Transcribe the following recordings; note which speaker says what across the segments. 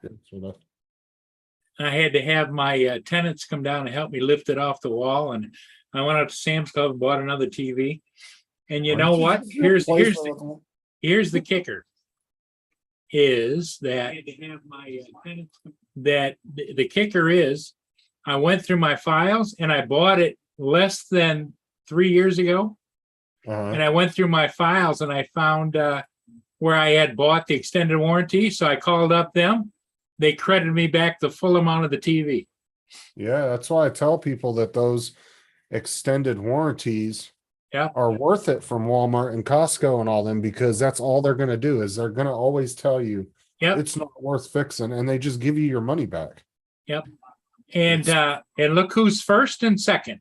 Speaker 1: So
Speaker 2: I had to have my tenants come down and help me lift it off the wall, and I went out to Sam's Club and bought another TV. And you know what? Here's the kicker. Is that the kicker is I went through my files and I bought it less than 3 years ago. And I went through my files and I found where I had bought the extended warranty. So I called up them. They credited me back the full amount of the TV.
Speaker 1: Yeah, that's why I tell people that those extended warranties are worth it from Walmart and Costco and all them, because that's all they're going to do is they're going to always tell you it's not worth fixing, and they just give you your money back.
Speaker 2: Yep. And look who's first and second.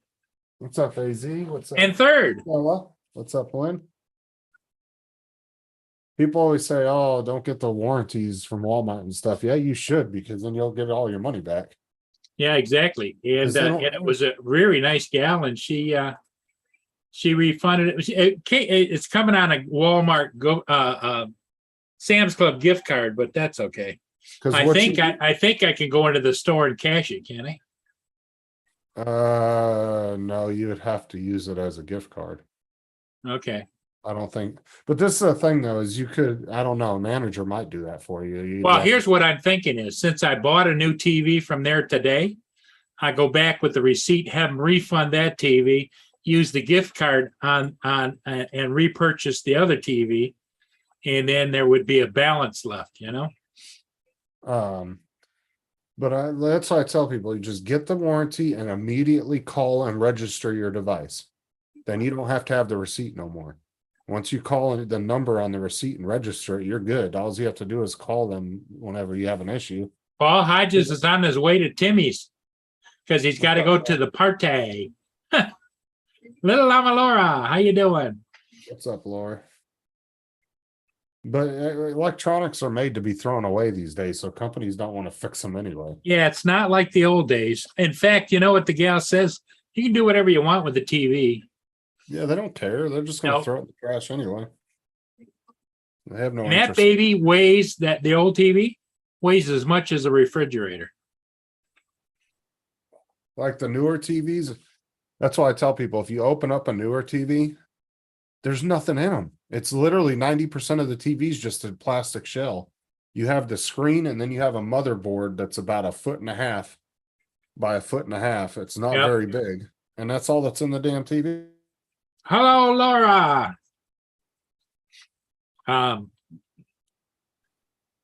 Speaker 1: What's up, AZ? What's up?
Speaker 2: And third.
Speaker 1: Hello. What's up, Lynn? People always say, "Oh, don't get the warranties from Walmart and stuff." Yeah, you should, because then you'll get all your money back.
Speaker 2: Yeah, exactly. And it was a really nice gal, and she refunded it. It's coming on a Walmart Sam's Club gift card, but that's okay. I think I can go into the store and cash it, can I?
Speaker 1: No, you would have to use it as a gift card.
Speaker 2: Okay.
Speaker 1: I don't think, but this is the thing though, is you could, I don't know, a manager might do that for you.
Speaker 2: Well, here's what I'm thinking is, since I bought a new TV from there today, I go back with the receipt, have them refund that TV, use the gift card on and repurchase the other TV, and then there would be a balance left, you know?
Speaker 1: But that's why I tell people, you just get the warranty and immediately call and register your device. Then you don't have to have the receipt no more. Once you call the number on the receipt and register it, you're good. All you have to do is call them whenever you have an issue.
Speaker 2: Paul Hodges is on his way to Timmy's because he's got to go to the party. Little Lama Laura, how you doing?
Speaker 1: What's up, Laura? But electronics are made to be thrown away these days, so companies don't want to fix them anyway.
Speaker 2: Yeah, it's not like the old days. In fact, you know what the gal says? You can do whatever you want with the TV.
Speaker 1: Yeah, they don't care. They're just going to throw it in the trash anyway. They have no interest.
Speaker 2: That baby weighs, the old TV weighs as much as a refrigerator.
Speaker 1: Like the newer TVs, that's why I tell people, if you open up a newer TV, there's nothing in them. It's literally 90% of the TV's just a plastic shell. You have the screen, and then you have a motherboard that's about 1.5 feet by 1.5 feet. It's not very big. And that's all that's in the damn TV.
Speaker 2: Hello, Laura.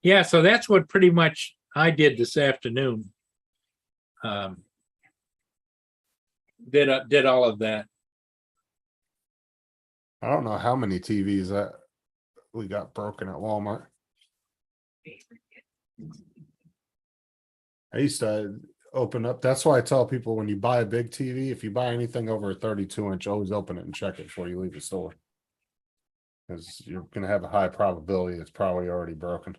Speaker 2: Yeah, so that's what pretty much I did this afternoon. Did all of that.
Speaker 1: I don't know how many TVs that we got broken at Walmart. I used to open up. That's why I tell people, when you buy a big TV, if you buy anything over a 32-inch, always open it and check it before you leave the store. Because you're going to have a high probability it's probably already broken.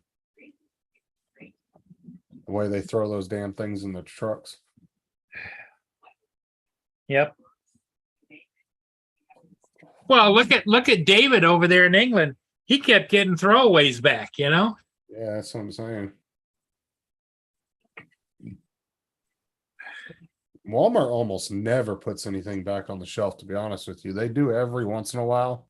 Speaker 1: The way they throw those damn things in the trucks.
Speaker 2: Yep. Well, look at David over there in England. He kept getting throwaways back, you know?
Speaker 1: Yeah, that's what I'm saying. Walmart almost never puts anything back on the shelf, to be honest with you. They do every once in a while.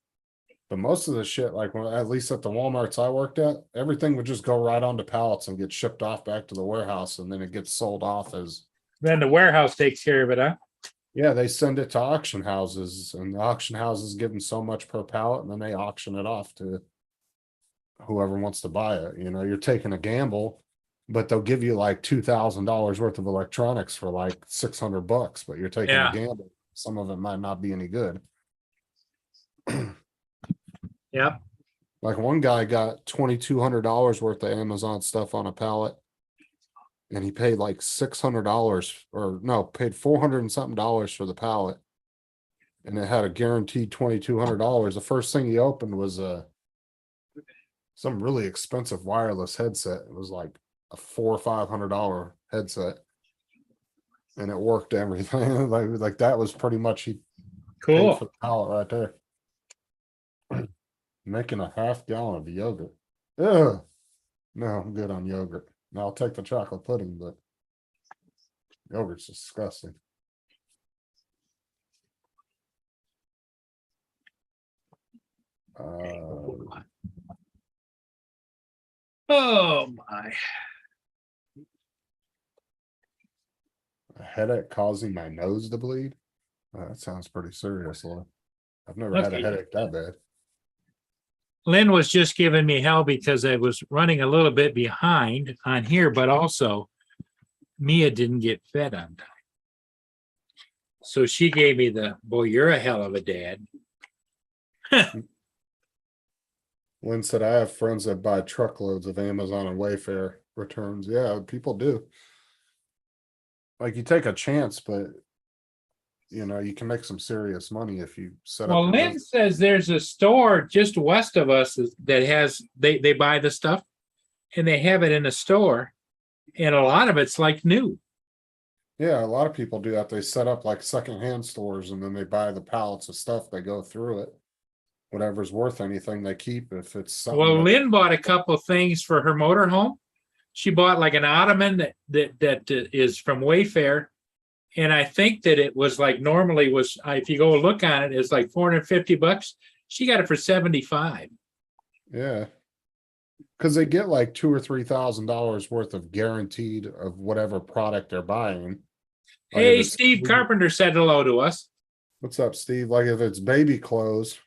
Speaker 1: But most of the shit, like at least at the Walmarts I worked at, everything would just go right onto pallets and get shipped off back to the warehouse, and then it gets sold off as.
Speaker 2: Then the warehouse takes care of it, huh?
Speaker 1: Yeah, they send it to auction houses, and the auction houses give them so much per pallet, and then they auction it off to whoever wants to buy it. You know, you're taking a gamble, but they'll give you like $2,000 worth of electronics for like $600, but you're taking a gamble. Some of it might not be any good.
Speaker 2: Yep.
Speaker 1: Like one guy got $2,200 worth of Amazon stuff on a pallet, and he paid like $600, or no, paid $400 and something for the pallet, and it had a guaranteed $2,200. The first thing he opened was some really expensive wireless headset. It was like a $400 or $500 headset, and it worked everything. like that was pretty much he
Speaker 2: cool
Speaker 1: for the pallet right there. Making a half gallon of yogurt. Ugh. No, I'm good on yogurt. And I'll take the chocolate pudding, but yogurt's disgusting.
Speaker 2: Oh my.
Speaker 1: A headache causing my nose to bleed? That sounds pretty serious, Laura. I've never had a
Speaker 2: Okay.
Speaker 1: headache that bad.
Speaker 2: Lynn was just giving me hell because I was running a little bit behind on here, but also Mia didn't get fed on time. So she gave me the, boy, you're a hell of a dad.
Speaker 1: Lynn said, I have friends that buy truckloads of Amazon and Wayfair returns. Yeah, people do. Like you take a chance, but you can make some serious money if you set
Speaker 2: Well,
Speaker 1: up. your
Speaker 2: Lynn
Speaker 1: business.
Speaker 2: says there's a store just west of us that has, they buy the stuff and they have it in a store. And a lot of it's like new.
Speaker 1: Yeah, a lot of people do that. They set up like secondhand stores and then they buy the pallets of stuff. They go through it. Whatever's worth anything they keep. If it's something.
Speaker 2: Well, Lynn bought a couple things for her motorhome. She bought like an ottoman that is from Wayfair. And I think that it was like normally was, if you go look on it, it's like $450. She got it for 75.
Speaker 1: Yeah. Cause they get like $2,000 or $3,000 worth of guaranteed of whatever product they're buying. Like if
Speaker 2: Hey,
Speaker 1: it's-
Speaker 2: Steve Carpenter said hello to us.
Speaker 1: What's up, Steve? Like if it's baby clothes.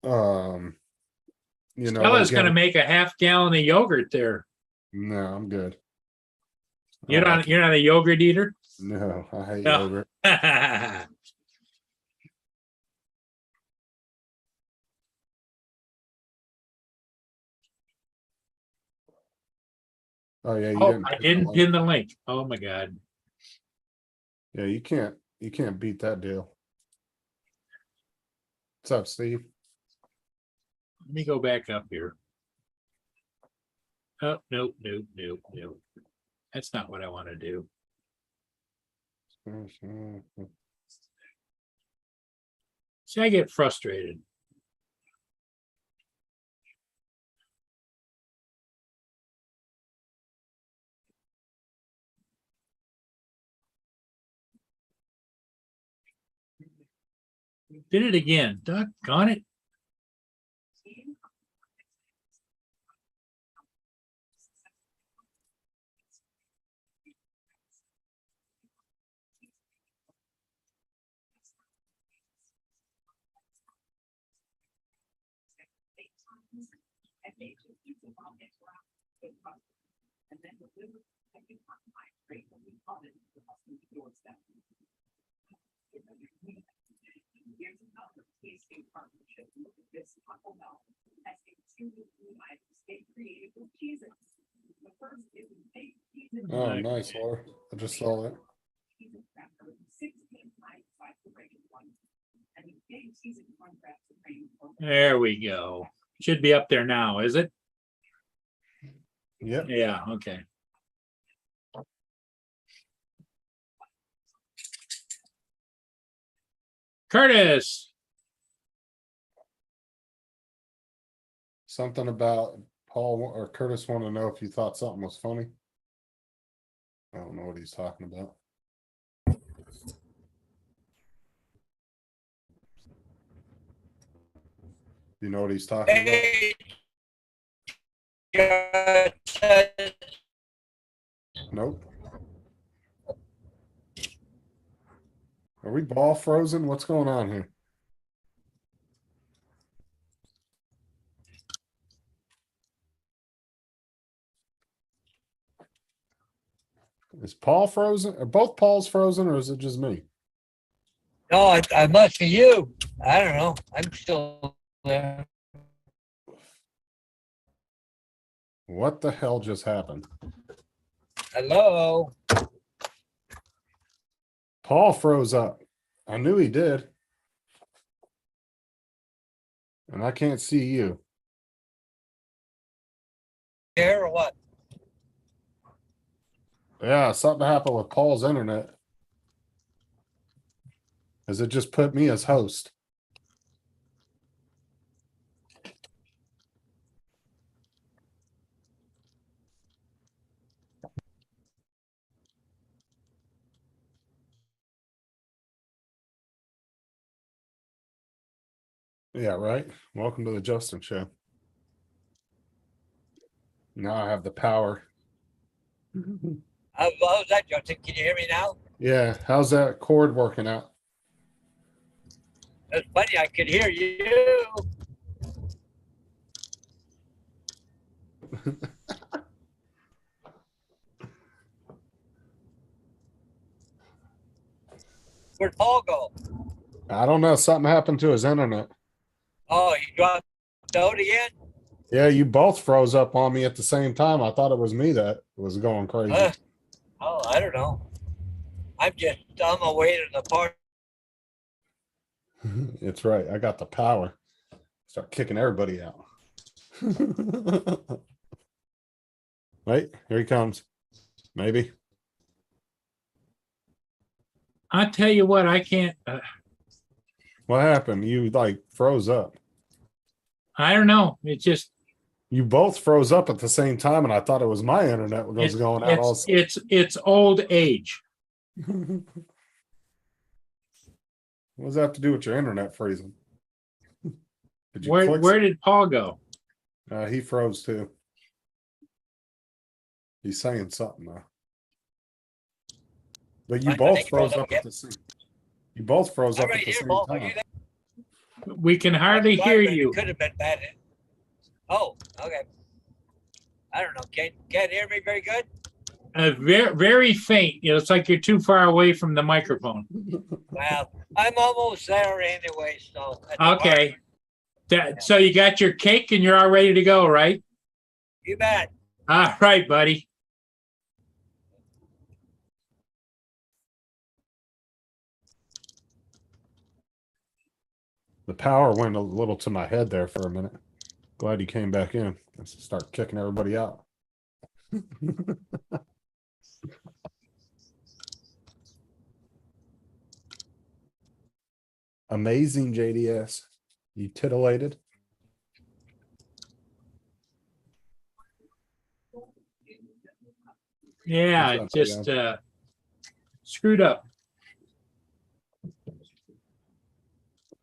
Speaker 2: Stella's going to make a half gallon of yogurt there.
Speaker 1: No, I'm good.
Speaker 2: You're not a yogurt eater?
Speaker 1: No, I hate
Speaker 2: No.
Speaker 1: yogurt. Oh yeah,
Speaker 2: I didn't pin the link. Oh my God.
Speaker 1: Yeah, you can't beat that deal. What's up, Steve?
Speaker 2: Let me go back up here. Oh, nope. That's not what I want to do. See, I get frustrated. Did it again. Doggone it.
Speaker 1: Oh, nice, Laura. I just saw it.
Speaker 2: There we go. Should be up there now, is it?
Speaker 1: Yep.
Speaker 2: Yeah, okay. Curtis.
Speaker 1: Something about Paul or Curtis want to know if you thought something was funny. I don't know what he's talking about. You know what he's talking about? Nope. Are we ball frozen? What's going on here? Is Paul frozen? Are both Pauls frozen or is it just me?
Speaker 3: No, I must be you. I don't know. I'm still there.
Speaker 1: What the hell just happened?
Speaker 3: Hello.
Speaker 1: Paul froze up. I knew he did. And I can't see you.
Speaker 3: Here or what?
Speaker 1: Yeah, something happened with Paul's internet. Does it just put me as host? Yeah, right. Welcome to the Justin Show. Now I have the power.
Speaker 3: How's that, Justin? Can you hear me now?
Speaker 1: Yeah, how's that cord working out?
Speaker 3: It's funny, I could hear you. Where'd Paul go?
Speaker 1: I don't know. Something happened to his internet.
Speaker 3: Oh, he dropped out again?
Speaker 1: Yeah, you both froze up on me at the same time. I thought it was me that was going crazy.
Speaker 3: Oh, I don't know. I'm just on my way to the park.
Speaker 1: It's right. I got the power. Start kicking everybody out. Wait, here he comes. Maybe.
Speaker 2: I'll tell you what, I can't,
Speaker 1: What happened? You like froze up.
Speaker 2: I don't know. It just,
Speaker 1: You both froze up at the same time, and I thought it was my internet was
Speaker 2: it's,
Speaker 1: going out also.
Speaker 2: it's old age.
Speaker 1: What does that have to do with your internet freezing? Did you click?
Speaker 2: Where did Paul go?
Speaker 1: He froze too. He's saying something though. But you
Speaker 3: I
Speaker 1: both
Speaker 3: think he froze
Speaker 1: froze
Speaker 3: up
Speaker 1: up at the same. You both froze
Speaker 3: I'm
Speaker 1: up
Speaker 3: right
Speaker 1: at the
Speaker 3: here,
Speaker 1: same
Speaker 3: Paul. Are
Speaker 1: time.
Speaker 3: you there?
Speaker 2: We can hardly hear
Speaker 3: It
Speaker 2: you.
Speaker 3: could have been bad. Oh, okay. I don't know. Can't hear me very good?
Speaker 2: Very, very faint. It's like you're too far away from the microphone.
Speaker 3: Well, I'm almost there anyway, so. at the
Speaker 2: Okay.
Speaker 3: park.
Speaker 2: So you got your cake and you're all ready to go, right?
Speaker 3: You bet.
Speaker 2: All right, buddy.
Speaker 1: The power went a little to my head there for a minute. Glad you came back in. Let's start kicking everybody out. Amazing, JDS. You titillated.
Speaker 2: Yeah,
Speaker 1: What's up,
Speaker 2: just
Speaker 1: man?
Speaker 2: screwed up.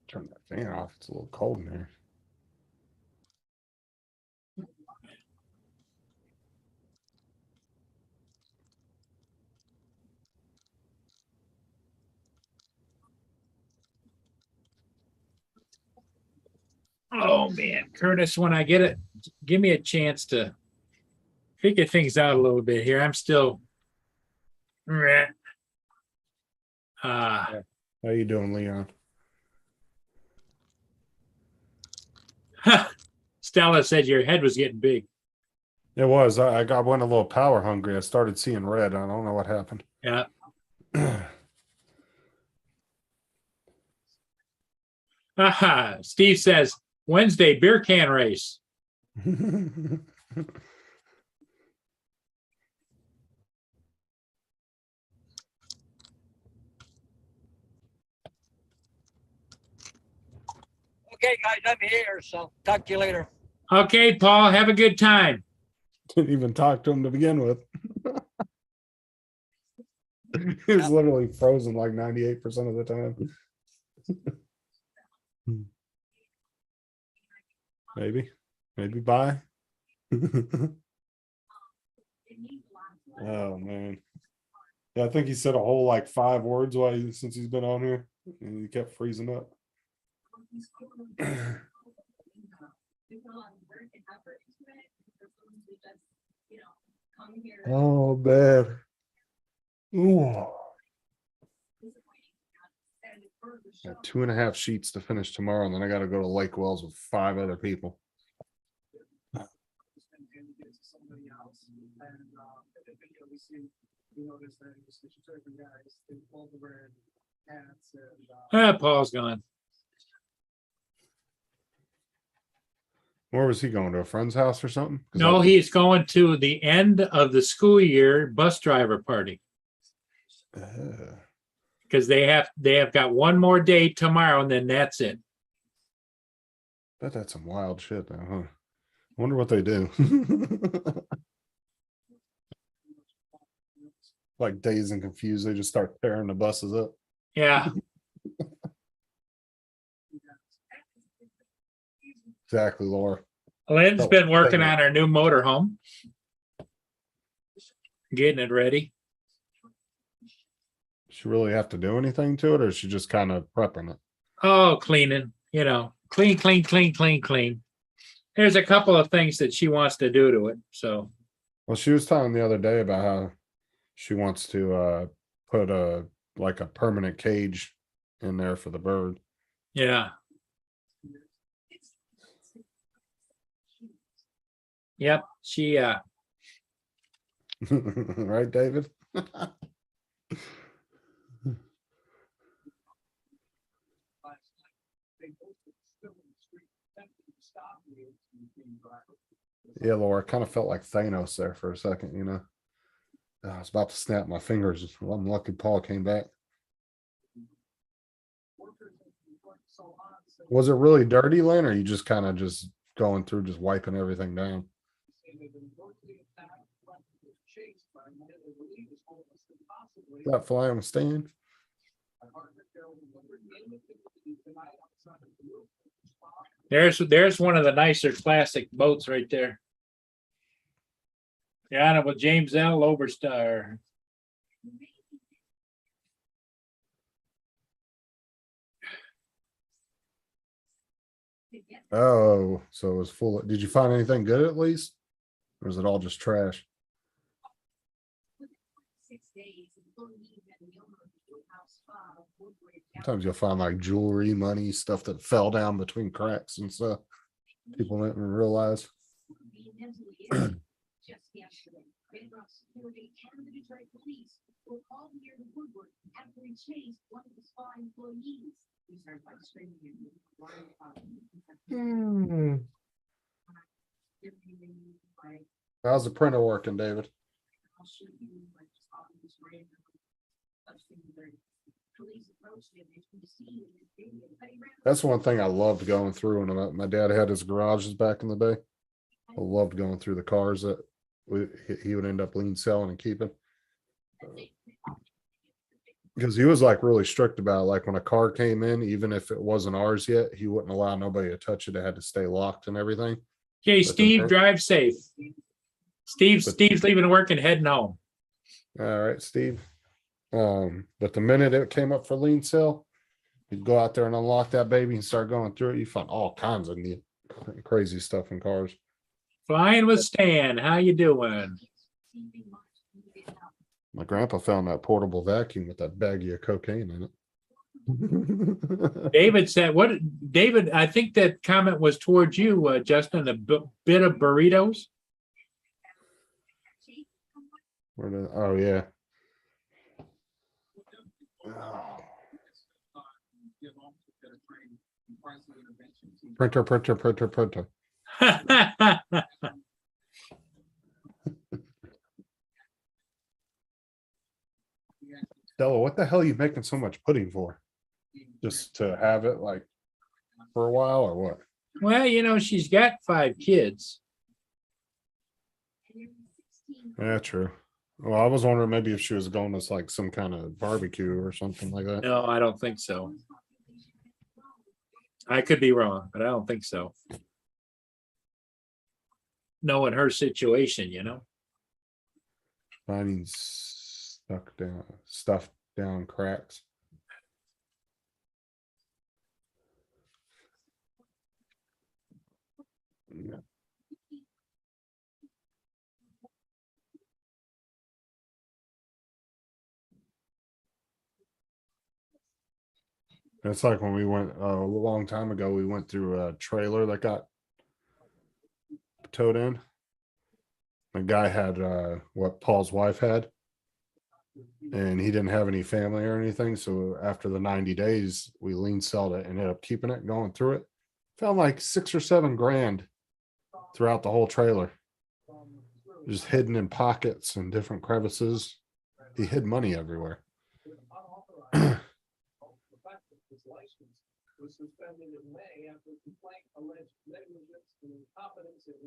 Speaker 1: Turn that fan off. It's a little cold in here.
Speaker 2: Oh man, Curtis, when I get it, give me a chance to figure things out a little bit here. I'm still
Speaker 1: How you doing, Leon?
Speaker 2: Stella said your head was getting big.
Speaker 1: It was. I went a little power hungry. I started seeing red. I don't know what happened.
Speaker 2: Yeah. Steve says Wednesday beer can race.
Speaker 3: Okay, guys, I'm here, so talk to you later.
Speaker 2: Okay, Paul, have a good time.
Speaker 1: Didn't even talk to him to begin with. He was literally frozen like 98% of the time. Maybe bye. Oh man. Yeah, I think he said a whole like 5 words since he's been on here, and he kept freezing up. Oh man. Ooh. I have 2.5 sheets to finish tomorrow, and then I got to go to Lake Wells with 5 other people.
Speaker 2: Paul's gone.
Speaker 1: Where was he going, to a friend's house or something? 'Cause
Speaker 2: No, he's going to the end of the school year bus driver party because they have got one more day tomorrow, and then that's it.
Speaker 1: Bet that's some wild shit though, huh? Wonder what they do. Like dazed and confused, they just start tearing the buses up.
Speaker 2: Yeah.
Speaker 1: exactly, Laura.
Speaker 2: Lynn's
Speaker 1: Oh,
Speaker 2: been working
Speaker 1: thank
Speaker 2: on her new motorhome. Getting it ready.
Speaker 1: She really have to do anything to it, or is she just kind of prepping it?
Speaker 2: Oh, cleaning, clean, clean, clean, clean, clean. There's a couple of things that she wants to do to it. So,
Speaker 1: Well, she was telling the other day about how she wants to put a like a permanent cage in there for the bird.
Speaker 2: yeah. Yep. She,
Speaker 1: Right, David? Yeah, Laura, kind of felt like Thanos there for a second, you know. I was about to snap my fingers. I'm lucky Paul came back. Was it really dirty, Lynn, or you just kind of just going through, just wiping everything down? That fly on the stand?
Speaker 2: there's one of the nicer classic boats right there. Yeah, and with James L. Oberstar.
Speaker 1: Oh, so it was full. Did you find anything good at least? Or is it all just trash? Sometimes you'll find like jewelry, money, stuff that fell down between cracks and stuff. People didn't even realize. How's the printer working, David? That's one thing I loved going through when my dad had his garages back in the day. I loved going through the cars that he would end up lien selling and keeping. Because he was like really strict about it. Like when a car came in, even if it wasn't ours yet, he wouldn't allow nobody to touch it. It had to stay locked and everything.
Speaker 2: Okay,
Speaker 1: But the
Speaker 2: Steve,
Speaker 1: minute-
Speaker 2: drive safe. Steve's leaving work and heading home.
Speaker 1: All right, Steve. But the minute it came up for lien sale, you'd go out there and unlock that baby and start going through it. You find all kinds of neat, crazy stuff in cars.
Speaker 2: Flying with Stan, how you doing?
Speaker 1: My grandpa found that portable vacuum with that baggie of cocaine in it.
Speaker 2: David said, "What, David? I think that comment was towards you, Justin. Bit of burritos."
Speaker 1: Oh yeah. Printer. Stella, what the hell are you making so much pudding for? Just to have it like for a while or what?
Speaker 2: Well, she's got 5 kids.
Speaker 1: Yeah, true. Well, I was wondering maybe if she was going as like some kind of barbecue or something like that.
Speaker 2: No, I don't think so. I could be wrong, but I don't think so. Knowing her situation,
Speaker 1: Finding stuff down cracks. Yeah. It's like when we went a long time ago, we went through a trailer that got towed in. The guy had what Paul's wife had, and he didn't have any family or anything. So after the 90 days, we lien sold it and ended up keeping it, going through it. Found like $6 or $7 grand throughout the whole trailer, just hidden in pockets and different crevices. He hid money everywhere.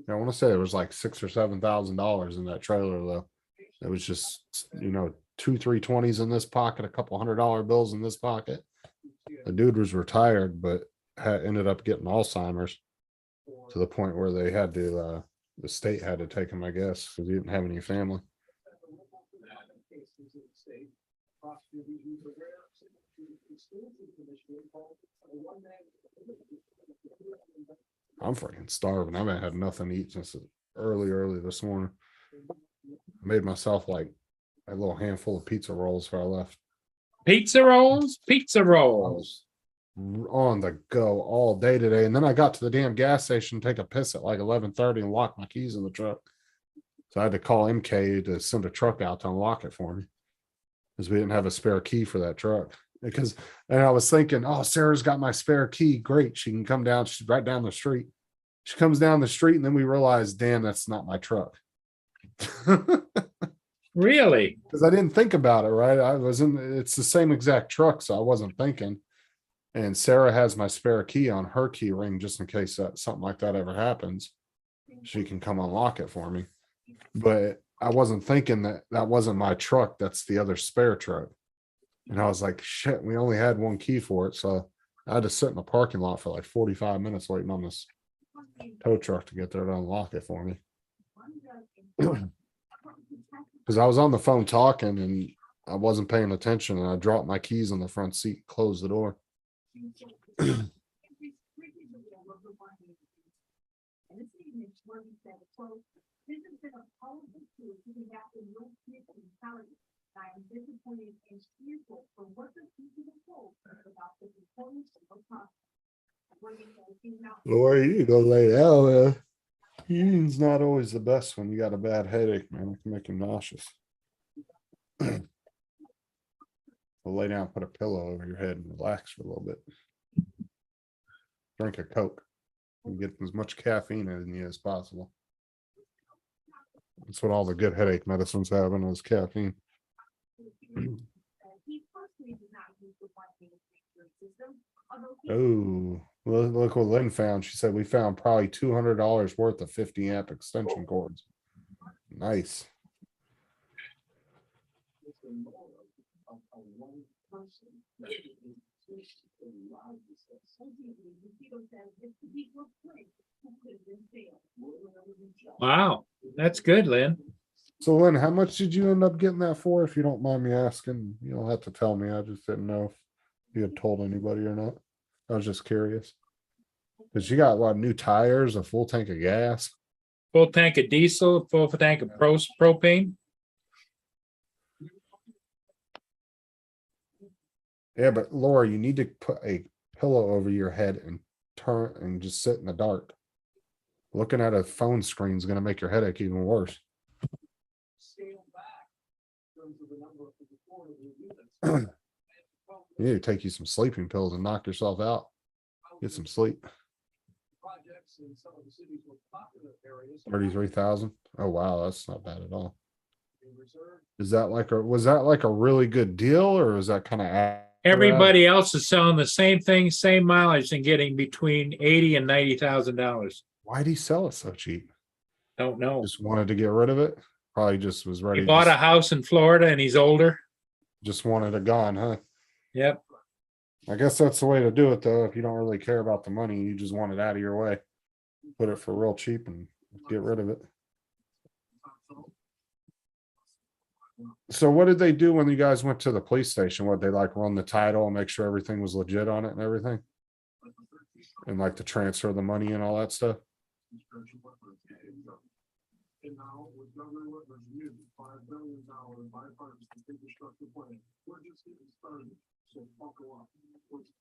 Speaker 1: I want to say it was like $6,000 or $7,000 in that trailer though. It was just 2 320s in this pocket, a couple $100 bills in this pocket. The dude was retired, but ended up getting Alzheimer's. to the point where they had to, the state had to take him, I guess, because he didn't have any family. I'm freaking starving. I haven't had nothing to eat since early this morning. I made myself like a little handful of pizza rolls before I left.
Speaker 2: Pizza rolls, pizza
Speaker 1: I
Speaker 2: rolls.
Speaker 1: was on the go all day today. And then I got to the damn gas station to take a piss at like 11:30 and lock my keys in the truck. So I had to call MK to send a truck out to unlock it for me. Because we didn't have a spare key for that truck. And I was thinking, oh, Sarah's got my spare key. Great. She can come down. She's right down the street. She comes down the street, and then we realized, damn, that's not my truck.
Speaker 2: Really?
Speaker 1: Because I didn't think about it, right? It's the same exact truck, so I wasn't thinking. And Sarah has my spare key on her key ring just in case something like that ever happens. She can come unlock it for me. But I wasn't thinking that wasn't my truck. That's the other spare truck. And I was like, shit, we only had one key for it. So I had to sit in the parking lot for like 45 minutes waiting on this tow truck to get there to unlock it for me. Because I was on the phone talking and I wasn't paying attention, and I dropped my keys on the front seat, closed the door. Lori, you go lay down, man. Eating's not always the best when you got a bad headache, man. It can make you nauseous. Well, lay down, put a pillow over your head and relax for a little bit. Drink a Coke and get as much caffeine in you as possible. That's what all the good headache medicines have in is caffeine. Oh, look what Lynn found. She said we found probably $200 worth of 50 amp extension cords. Nice.
Speaker 2: Wow, that's good, Lynn.
Speaker 1: So Lynn, how much did you end up getting that for? If you don't mind me asking, you don't have to tell me. I just didn't know if you had told anybody or not. I was just curious. Because you got what, new tires, a full tank of gas.
Speaker 2: Full tank of diesel, full tank of propane.
Speaker 1: Yeah, but Laura, you need to put a pillow over your head and turn and just sit in the dark. Looking at a phone screen is going to make your headache even worse. You need to take you some sleeping pills and knock yourself out. Get some sleep. 33,000. Oh wow, that's not bad at all. Was that like a really good deal, or is that kind of
Speaker 2: Everybody else is selling the same thing, same mileage, and getting between $80,000 and $90,000.
Speaker 1: Why'd he sell it so cheap?
Speaker 2: Don't know.
Speaker 1: Just wanted to get rid of it. Probably just was ready.
Speaker 2: He bought a house in Florida and he's older.
Speaker 1: Just wanted it gone, huh?
Speaker 2: Yep.
Speaker 1: I guess that's the way to do it, though. If you don't really care about the money, you just want it out of your way. Put it for real cheap and get rid of it. So what did they do when you guys went to the police station? What, they like run the title and make sure everything was legit on it and everything? And like to transfer the money and all that stuff?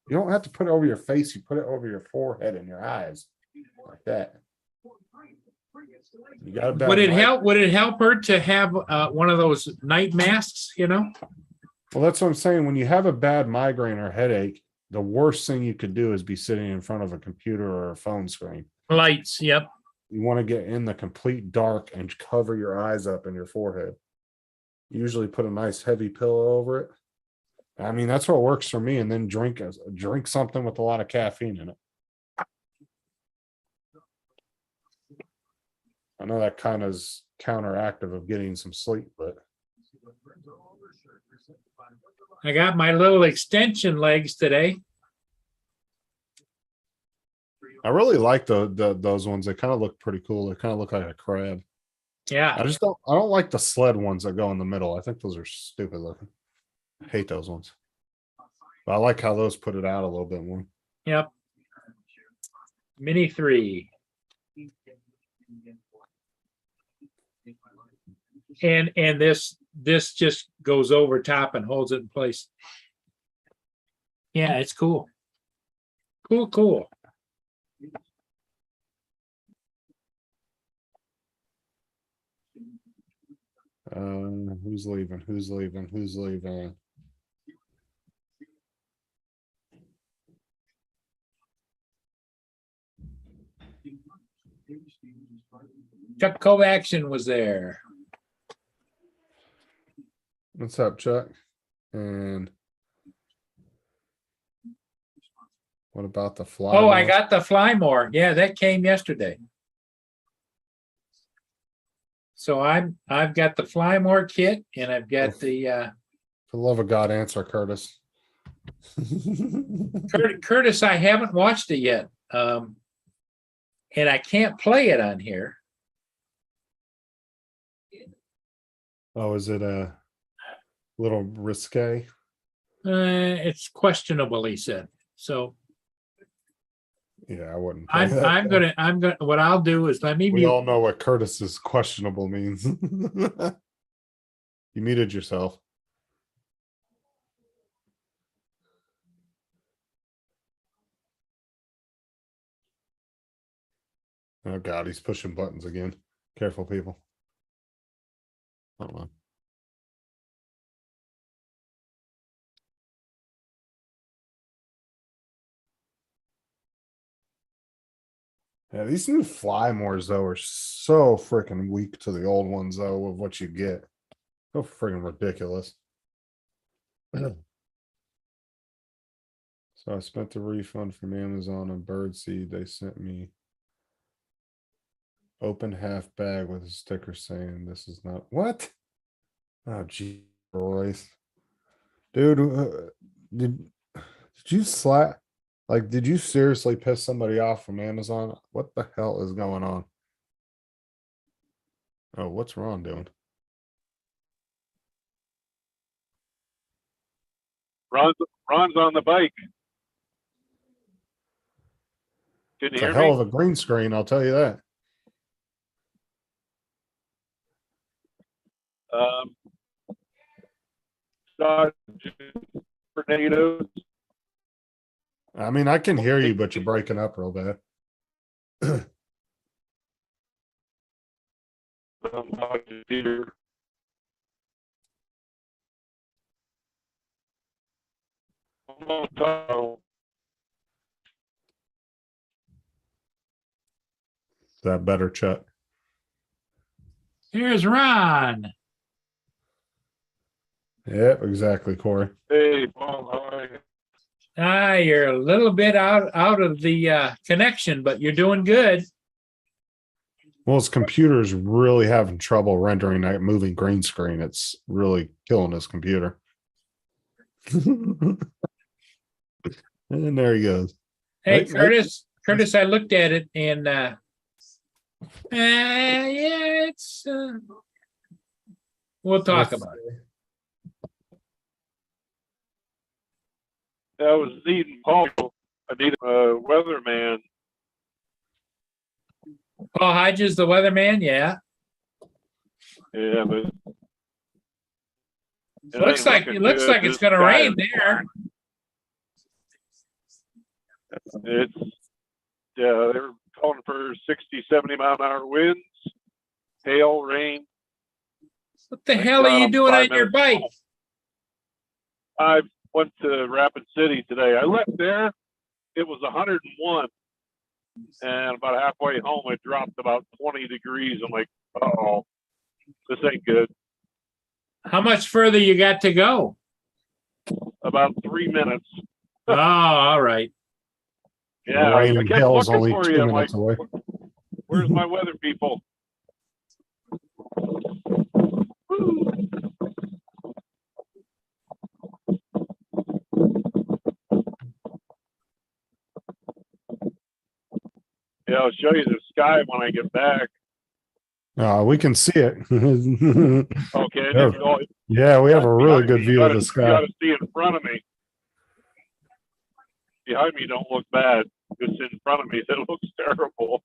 Speaker 1: You don't have to put it over your face. You put it over your forehead and your eyes like that. You got a bad
Speaker 2: Would it
Speaker 1: mic.
Speaker 2: help? Would it help her to have one of those night masks? You know.
Speaker 1: Well, that's what I'm saying. When you have a bad migraine or headache, the worst thing you could do is be sitting in front of a computer or a phone screen.
Speaker 2: Lights. Yep.
Speaker 1: You want to get in the complete dark and cover your eyes up and your forehead. Usually put a nice heavy pillow over it. I mean, that's what works for me. And then drink something with a lot of caffeine in it. I know that kind of is counteractive of getting some sleep, but
Speaker 2: I got my little extension legs today.
Speaker 1: I really like those ones. They kind of look pretty cool. They kind of look like a crab.
Speaker 2: Yeah.
Speaker 1: I don't like the sled ones that go in the middle. I think those are stupid looking. I hate those ones. But I like how those put it out a little bit more.
Speaker 2: Yep. Mini 3. And this just goes over top and holds it in place. Yeah, it's cool. Cool.
Speaker 1: Who's leaving? Who's leaving? Who's leaving?
Speaker 2: Chuck Kovacs was there.
Speaker 1: What's up, Chuck? And what about the fly?
Speaker 2: Oh, I
Speaker 1: more?
Speaker 2: got the Flymore. Yeah, that came yesterday. So I've got the Flymore kit and I've got the
Speaker 1: For the love of God, answer, Curtis.
Speaker 2: Curtis, I haven't watched it yet. And I can't play it on here.
Speaker 1: Oh, is it a little risque?
Speaker 2: It's questionable, he said. So
Speaker 1: Yeah, I wouldn't. play that.
Speaker 2: I'm gonna what I'll do is let me
Speaker 1: We
Speaker 2: mute.
Speaker 1: all know what Curtis's questionable means. You muted yourself. Oh God, he's pushing buttons again. Careful, people. Hold on. Yeah, these new Flymores though are so freaking weak to the old ones though of what you get. So freaking ridiculous. So I spent the refund from Amazon on Birdseed. They sent me open half bag with a sticker saying this is not what? Oh gee, Royce. Dude, did you slap? Like, did you seriously piss somebody off from Amazon? What the hell is going on? Oh, what's Ron doing?
Speaker 4: Ron's on the bike. Can you
Speaker 1: It's a
Speaker 4: hear
Speaker 1: hell
Speaker 4: me?
Speaker 1: of a green screen, I'll tell you that.
Speaker 4: Dodge tornadoes.
Speaker 1: I mean, I can hear you, but you're breaking up real bad.
Speaker 4: Dodge here.
Speaker 1: Is that better, Chuck?
Speaker 2: Here's Ron.
Speaker 1: Yep, exactly, Corey.
Speaker 4: Hey, Paul, how are you?
Speaker 2: You're a little bit out of the connection, but you're doing good.
Speaker 1: Well, his computer's really having trouble rendering that moving green screen. It's really killing his computer. And there he goes.
Speaker 2: Hey,
Speaker 1: Right,
Speaker 2: Curtis, I looked at it and yeah, it's we'll talk about it.
Speaker 4: I was needing Paul. I need a weatherman.
Speaker 2: Paul Hodges, the weatherman, yeah.
Speaker 4: Yeah, but
Speaker 2: Looks like it's gonna rain there.
Speaker 4: It's they're calling for 60, 70 mile an hour winds, hail, rain.
Speaker 2: What the hell are you doing on your bike?
Speaker 4: I went to Rapid City today. I left there. It was 101. And about halfway home, it dropped about 20 degrees. I'm like, oh, this ain't good.
Speaker 2: How much further you got to go?
Speaker 4: About 3 minutes.
Speaker 2: Oh, all right.
Speaker 4: Yeah,
Speaker 1: rain
Speaker 4: I
Speaker 1: and
Speaker 4: kept
Speaker 1: hail is
Speaker 4: looking
Speaker 1: only
Speaker 4: for
Speaker 1: 2
Speaker 4: you. I'm like,
Speaker 1: minutes away.
Speaker 4: where's my weather people? I'll show you the sky when I get back.
Speaker 1: We can see it.
Speaker 4: Okay.
Speaker 1: Yeah. Yeah, we have a really good view of the
Speaker 4: You
Speaker 1: sky.
Speaker 4: gotta see in front of me. Behind me don't look bad. Just in front of me, that looks terrible.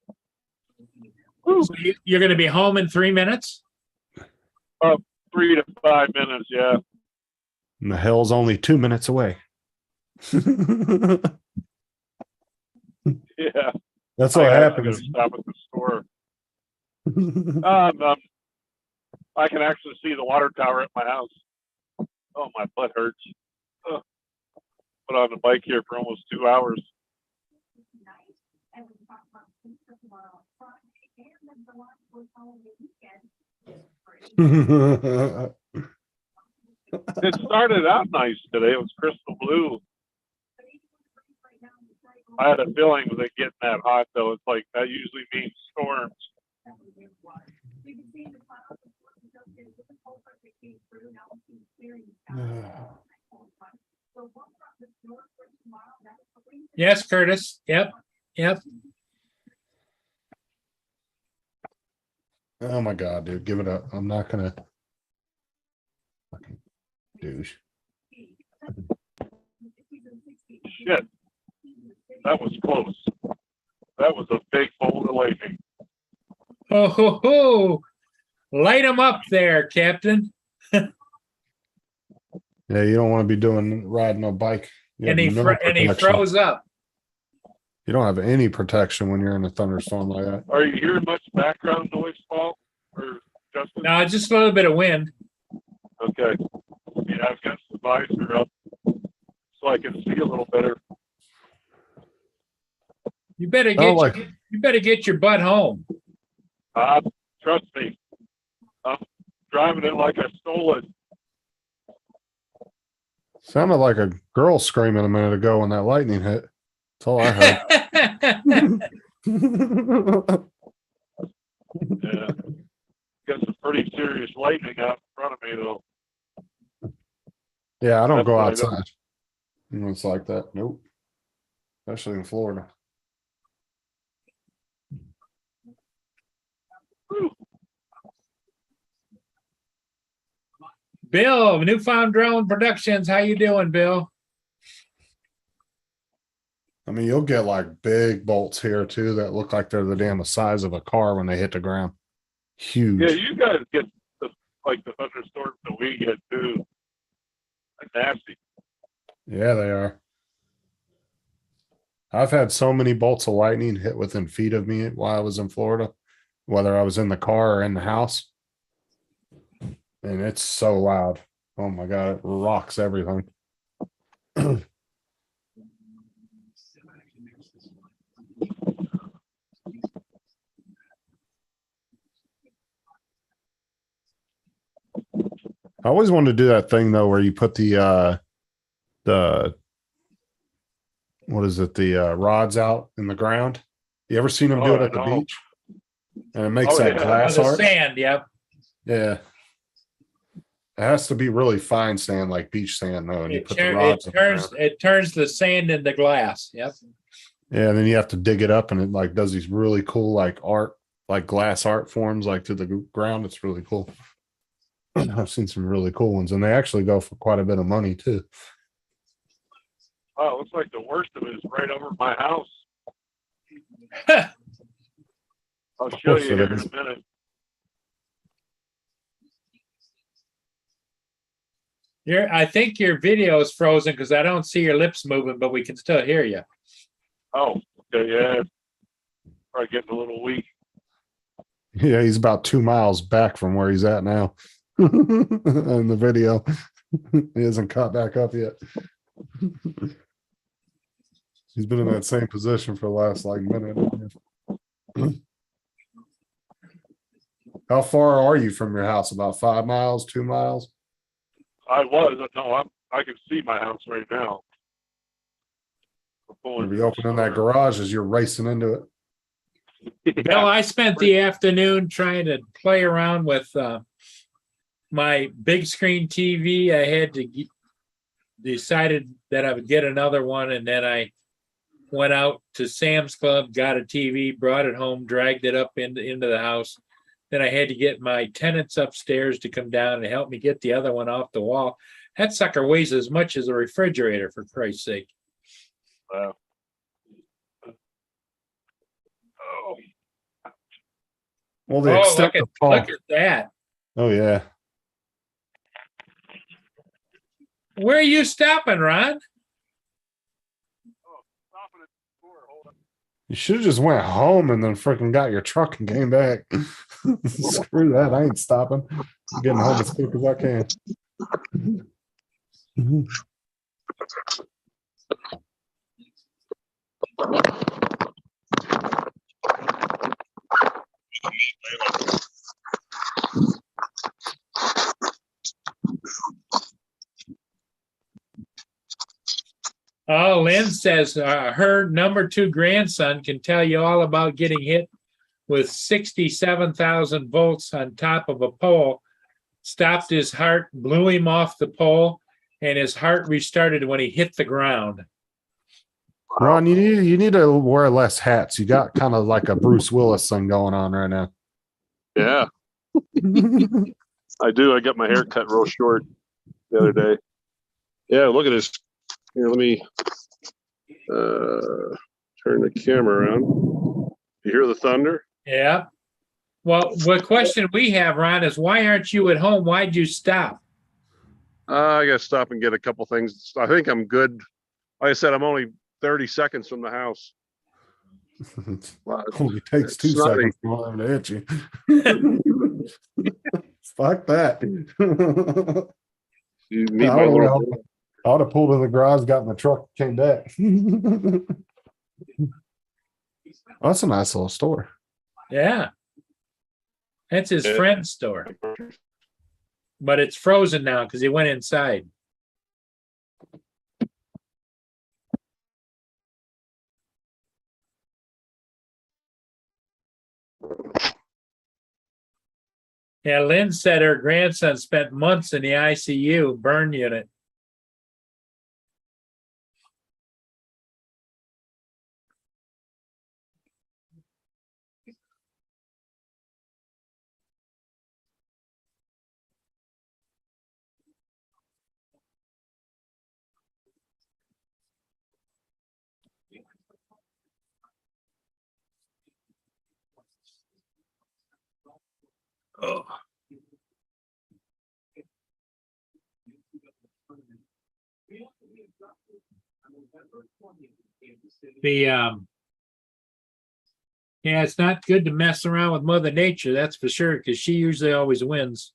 Speaker 2: So you're going to be home in 3 minutes?
Speaker 4: 3 to 5 minutes, yeah.
Speaker 1: And the hell's only 2 minutes away.
Speaker 4: Yeah.
Speaker 1: That's what
Speaker 4: I
Speaker 1: happens.
Speaker 4: gotta stop at the store. I can actually see the water tower at my house. Oh, my butt hurts. Ugh. Put on the bike here for almost 2 hours. It started out nice today. It was crystal blue. I had a feeling with it getting that hot, though. It's like that usually means storms.
Speaker 2: Yes, Curtis. Yep. Yep.
Speaker 1: Oh my God, dude, give it up. I'm not gonna fucking douche.
Speaker 4: Shit. That was close. That was a big bolt of lightning.
Speaker 2: Oh, ho, ho. Light them up there, Captain.
Speaker 1: Yeah, you don't want to be riding a bike. You
Speaker 2: And
Speaker 1: have
Speaker 2: he,
Speaker 1: no
Speaker 2: and he
Speaker 1: protection.
Speaker 2: froze up.
Speaker 1: You don't have any protection when you're in a thunderstorm like that.
Speaker 4: Are you hearing much background noise, Paul? Or Justin?
Speaker 2: No, just a little bit of wind.
Speaker 4: Okay. Yeah, I've got the visor up so I can see a little better.
Speaker 2: You better
Speaker 1: Oh,
Speaker 2: get you better get your butt home.
Speaker 4: Trust me. I'm driving it like I stole it.
Speaker 1: Sounded like a girl screaming a minute ago when that lightning hit. That's all I heard.
Speaker 4: Yeah. Got some pretty serious lightning out in front of me, though.
Speaker 1: Yeah, I don't
Speaker 4: That's
Speaker 1: go
Speaker 4: what I
Speaker 1: outside. When it's like that. Nope. Especially in Florida.
Speaker 2: Bill, Newfound Drone Productions. How you doing, Bill?
Speaker 1: I mean, you'll get like big bolts here too that look like they're the damn size of a car when they hit the ground. Huge.
Speaker 4: Yeah, you guys get the thunderstorms that we get too. They're nasty.
Speaker 1: Yeah, they are. I've had so many bolts of lightning hit within feet of me while I was in Florida, whether I was in the car or in the house. And it's so loud. Oh my God, it rocks everything. I always wanted to do that thing though, where you put the what is it? The rods out in the ground. You ever seen them do
Speaker 4: Oh,
Speaker 1: it at the
Speaker 4: I know.
Speaker 1: beach? And it makes
Speaker 4: Oh,
Speaker 1: that
Speaker 4: yeah.
Speaker 1: glass
Speaker 2: The
Speaker 1: art.
Speaker 2: sand, yep.
Speaker 1: Yeah. It has to be really fine sand, like beach sand, though. And you
Speaker 2: It,
Speaker 1: put the
Speaker 2: tur-
Speaker 1: rods
Speaker 2: it
Speaker 1: in the
Speaker 2: turns
Speaker 1: ground.
Speaker 2: it turns the sand into glass. Yep.
Speaker 1: Yeah, and then you have to dig it up, and it like does these really cool like art, like glass art forms, like to the ground. It's really cool. I've seen some really cool ones, and they actually go for quite a bit of money too.
Speaker 4: Oh, looks like the worst of it is right over my house. I'll show
Speaker 1: course
Speaker 4: you
Speaker 1: it
Speaker 4: here in
Speaker 1: is.
Speaker 4: a minute.
Speaker 2: I think your video is frozen because I don't see your lips moving, but we can still hear you.
Speaker 4: Oh, okay, yeah. Probably getting a little weak.
Speaker 1: Yeah, he's about 2 miles back from where he's at now in the video. He hasn't caught back up yet. He's been in that same position for the last like minute. How far are you from your house? About 5 miles, 2 miles?
Speaker 4: I can see my house right now.
Speaker 1: You'll be opening that garage as you're racing into it.
Speaker 2: Bill, I spent the afternoon trying to play around with my big screen TV. I had to decided that I would get another one, and then I went out to Sam's Club, got a TV, brought it home, dragged it up into the house. Then I had to get my tenants upstairs to come down and help me get the other one off the wall. That sucker weighs as much as a refrigerator, for Christ's sake.
Speaker 4: Wow. Oh,
Speaker 1: Well, they
Speaker 2: Oh,
Speaker 1: extend the pole.
Speaker 2: look at that.
Speaker 1: Oh yeah.
Speaker 2: Where are you stopping, Ron?
Speaker 4: stopping at the store. Hold on.
Speaker 1: You should have just went home and then freaking got your truck and came back. Screw that. I ain't stopping. I'm getting home as quick as I can.
Speaker 2: Oh, Lynn says her number 2 grandson can tell you all about getting hit with 67,000 volts on top of a pole, stopped his heart, blew him off the pole, and his heart restarted when he hit the ground.
Speaker 1: Ron, you need to wear less hats. You got kind of like a Bruce Willis thing going on right now.
Speaker 4: Yeah, I do. I got my hair cut real short the other day. Yeah, look at this. Here, let me turn the camera around. You hear the thunder?
Speaker 2: Yeah. Well, the question we have, Ron, is why aren't you at home? Why'd you stop?
Speaker 4: I got to stop and get a couple things. I think I'm good. Like I said, I'm only 30 seconds from the house. Well,
Speaker 1: Only takes
Speaker 4: it's
Speaker 1: 2
Speaker 4: not
Speaker 1: seconds for him to hit you. Fuck that.
Speaker 4: you meet
Speaker 1: I
Speaker 4: my
Speaker 1: would
Speaker 4: little.
Speaker 1: have pulled in the garage, got in the truck, came back. Oh, that's a nice little store.
Speaker 2: Yeah. That's his
Speaker 4: Yeah.
Speaker 2: friend's store. But it's frozen now because he went inside. Yeah, Lynn said her grandson spent months in the ICU burn unit. Oh. Yeah, it's not good to mess around with Mother Nature, that's for sure, because she usually always wins.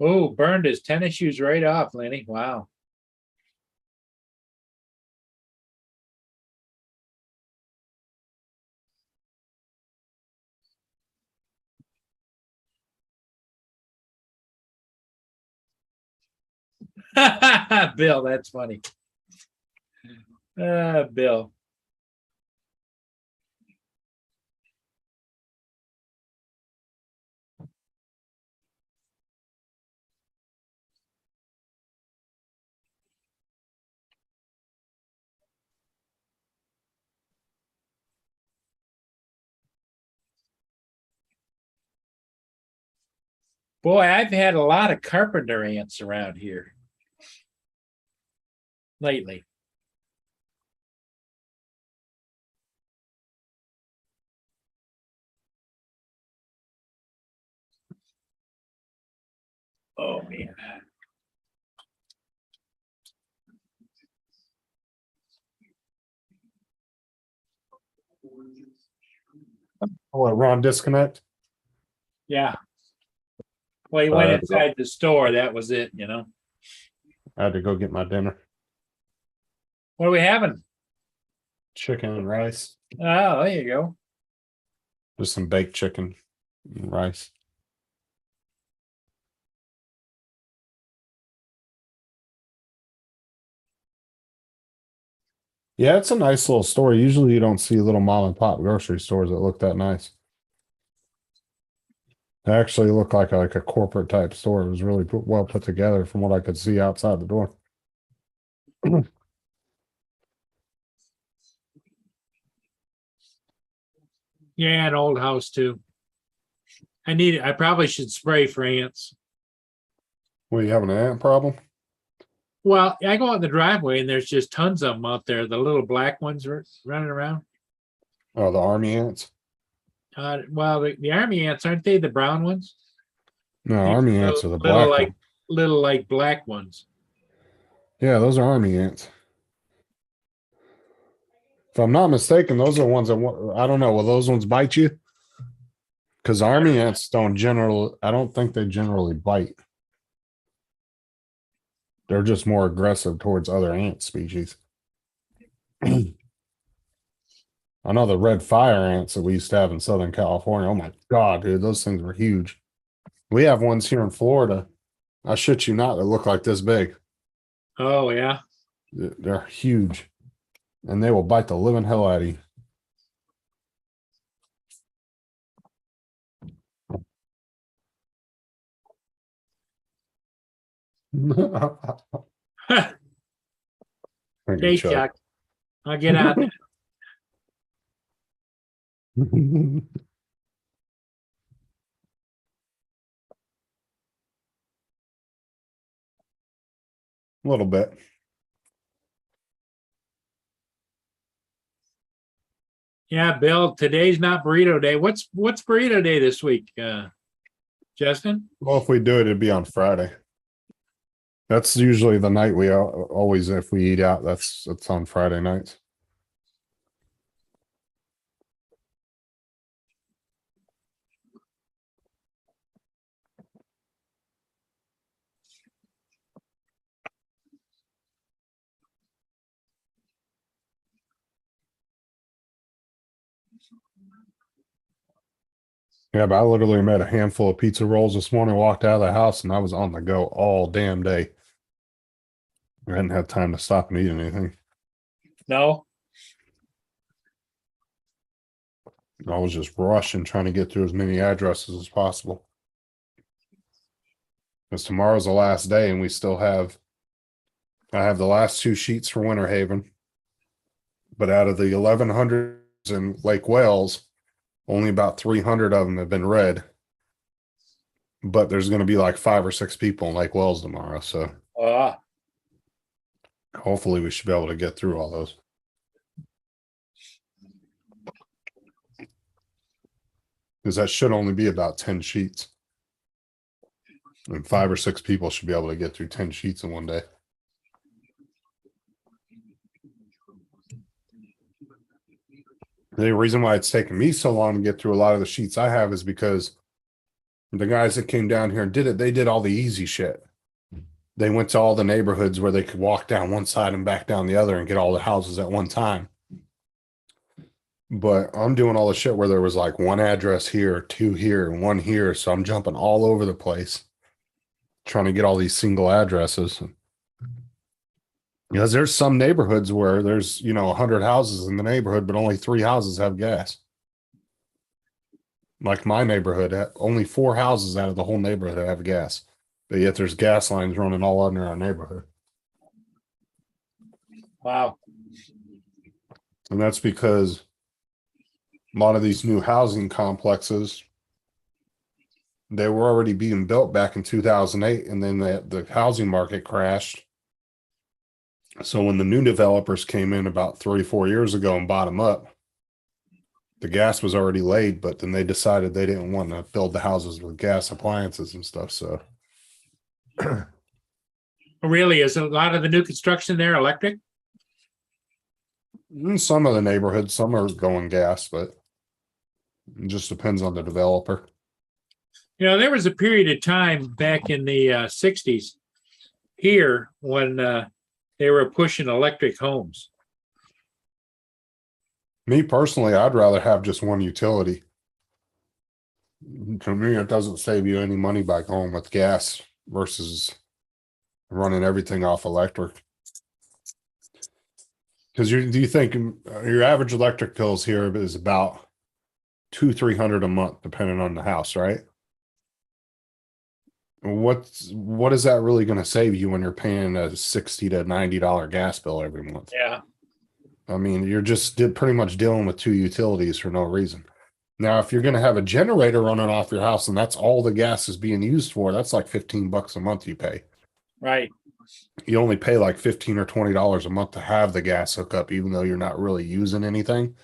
Speaker 2: Oh, burned his tennis shoes right off, Lenny. Wow. Bill, that's funny. Bill. Boy, I've had a lot of carpenter ants around here lately. Oh man.
Speaker 1: I'll let Ron disconnect.
Speaker 2: Yeah. Well, he went
Speaker 1: There we go.
Speaker 2: inside the store. That was it, you know.
Speaker 1: I had to go get my dinner.
Speaker 2: What are we having?
Speaker 1: Chicken and rice.
Speaker 2: Oh, there you go.
Speaker 1: Just some baked chicken and rice. Yeah, it's a nice little store. Usually you don't see little mom and pop grocery stores that look that nice. They actually look like a corporate type store. It was really well put together from what I could see outside the door.
Speaker 2: Yeah, an old house too. I probably should spray for ants.
Speaker 1: Well, you having an ant problem?
Speaker 2: Well, I go out in the driveway and there's just tons of them out there. The little black ones are running around.
Speaker 1: Oh, the army ants?
Speaker 2: Well, the army ants, aren't they the brown ones?
Speaker 1: No, army ants are the
Speaker 2: Little
Speaker 1: black
Speaker 2: like
Speaker 1: one.
Speaker 2: little like black ones.
Speaker 1: Yeah, those are army ants. If I'm not mistaken, those are the ones that I don't know. Will those ones bite you? Because army ants don't I don't think they generally bite. They're just more aggressive towards other ant species. I know the red fire ants that we used to have in Southern California. Oh my God, dude, those things were huge. We have ones here in Florida. I shit you not, that look like this big.
Speaker 2: Oh yeah.
Speaker 1: They're huge. And they will bite the living hell out of you. Thank you,
Speaker 2: Hey,
Speaker 1: Chuck.
Speaker 2: Chuck. I'll get out there.
Speaker 1: A little bit.
Speaker 2: Yeah, Bill, today's not burrito day. What's burrito day this week, Justin?
Speaker 1: Well, if we do it, it'd be on Friday. That's usually the night we always, if we eat out, it's on Friday nights. Yeah, but I literally made a handful of pizza rolls this morning, walked out of the house, and I was on the go all damn day. I hadn't had time to stop and eat anything.
Speaker 2: No.
Speaker 1: I was just rushing, trying to get through as many addresses as possible. Because tomorrow's the last day, and I have the last 2 sheets for Winter Haven. But out of the 1,100s in Lake Wales, only about 300 of them have been read. But there's going to be like 5 or 6 people in Lake Wales tomorrow. So hopefully we should be able to get through all those. Because that should only be about 10 sheets. And 5 or 6 people should be able to get through 10 sheets in one day. The reason why it's taken me so long to get through a lot of the sheets I have is because the guys that came down here and did it, they did all the easy shit. They went to all the neighborhoods where they could walk down one side and back down the other and get all the houses at one time. But I'm doing all the shit where there was like 1 address here, 2 here, and 1 here. So I'm jumping all over the place trying to get all these single addresses. Because there's some neighborhoods where there's, 100 houses in the neighborhood, but only 3 houses have gas. Like my neighborhood, only 4 houses out of the whole neighborhood have gas. But yet there's gas lines running all under our neighborhood.
Speaker 2: Wow.
Speaker 1: And that's because a lot of these new housing complexes, they were already being built back in 2008, and then the housing market crashed. So when the new developers came in about 3-4 years ago and bought them up, the gas was already laid, but then they decided they didn't want to build the houses with gas appliances and stuff. So
Speaker 2: Really, is a lot of the new construction there electric?
Speaker 1: in some of the neighborhoods, some are going gas, but it just depends on the developer.
Speaker 2: There was a period of time back in the 60s here when they were pushing electric homes.
Speaker 1: Me personally, I'd rather have just one utility. To me, it doesn't save you any money by going with gas versus running everything off electric. Because do you think your average electric bills here is about $200-300 a month, depending on the house, right? What is that really going to save you when you're paying a $60 to $90 gas bill every month?
Speaker 2: Yeah.
Speaker 1: I mean, you're just pretty much dealing with 2 utilities for no reason. Now, if you're going to have a generator running off your house and that's all the gas is being used for, that's like $15 a month you pay.
Speaker 2: Right.
Speaker 1: You only pay like $15 or $20 a month to have the gas hookup, even though you're not really using anything.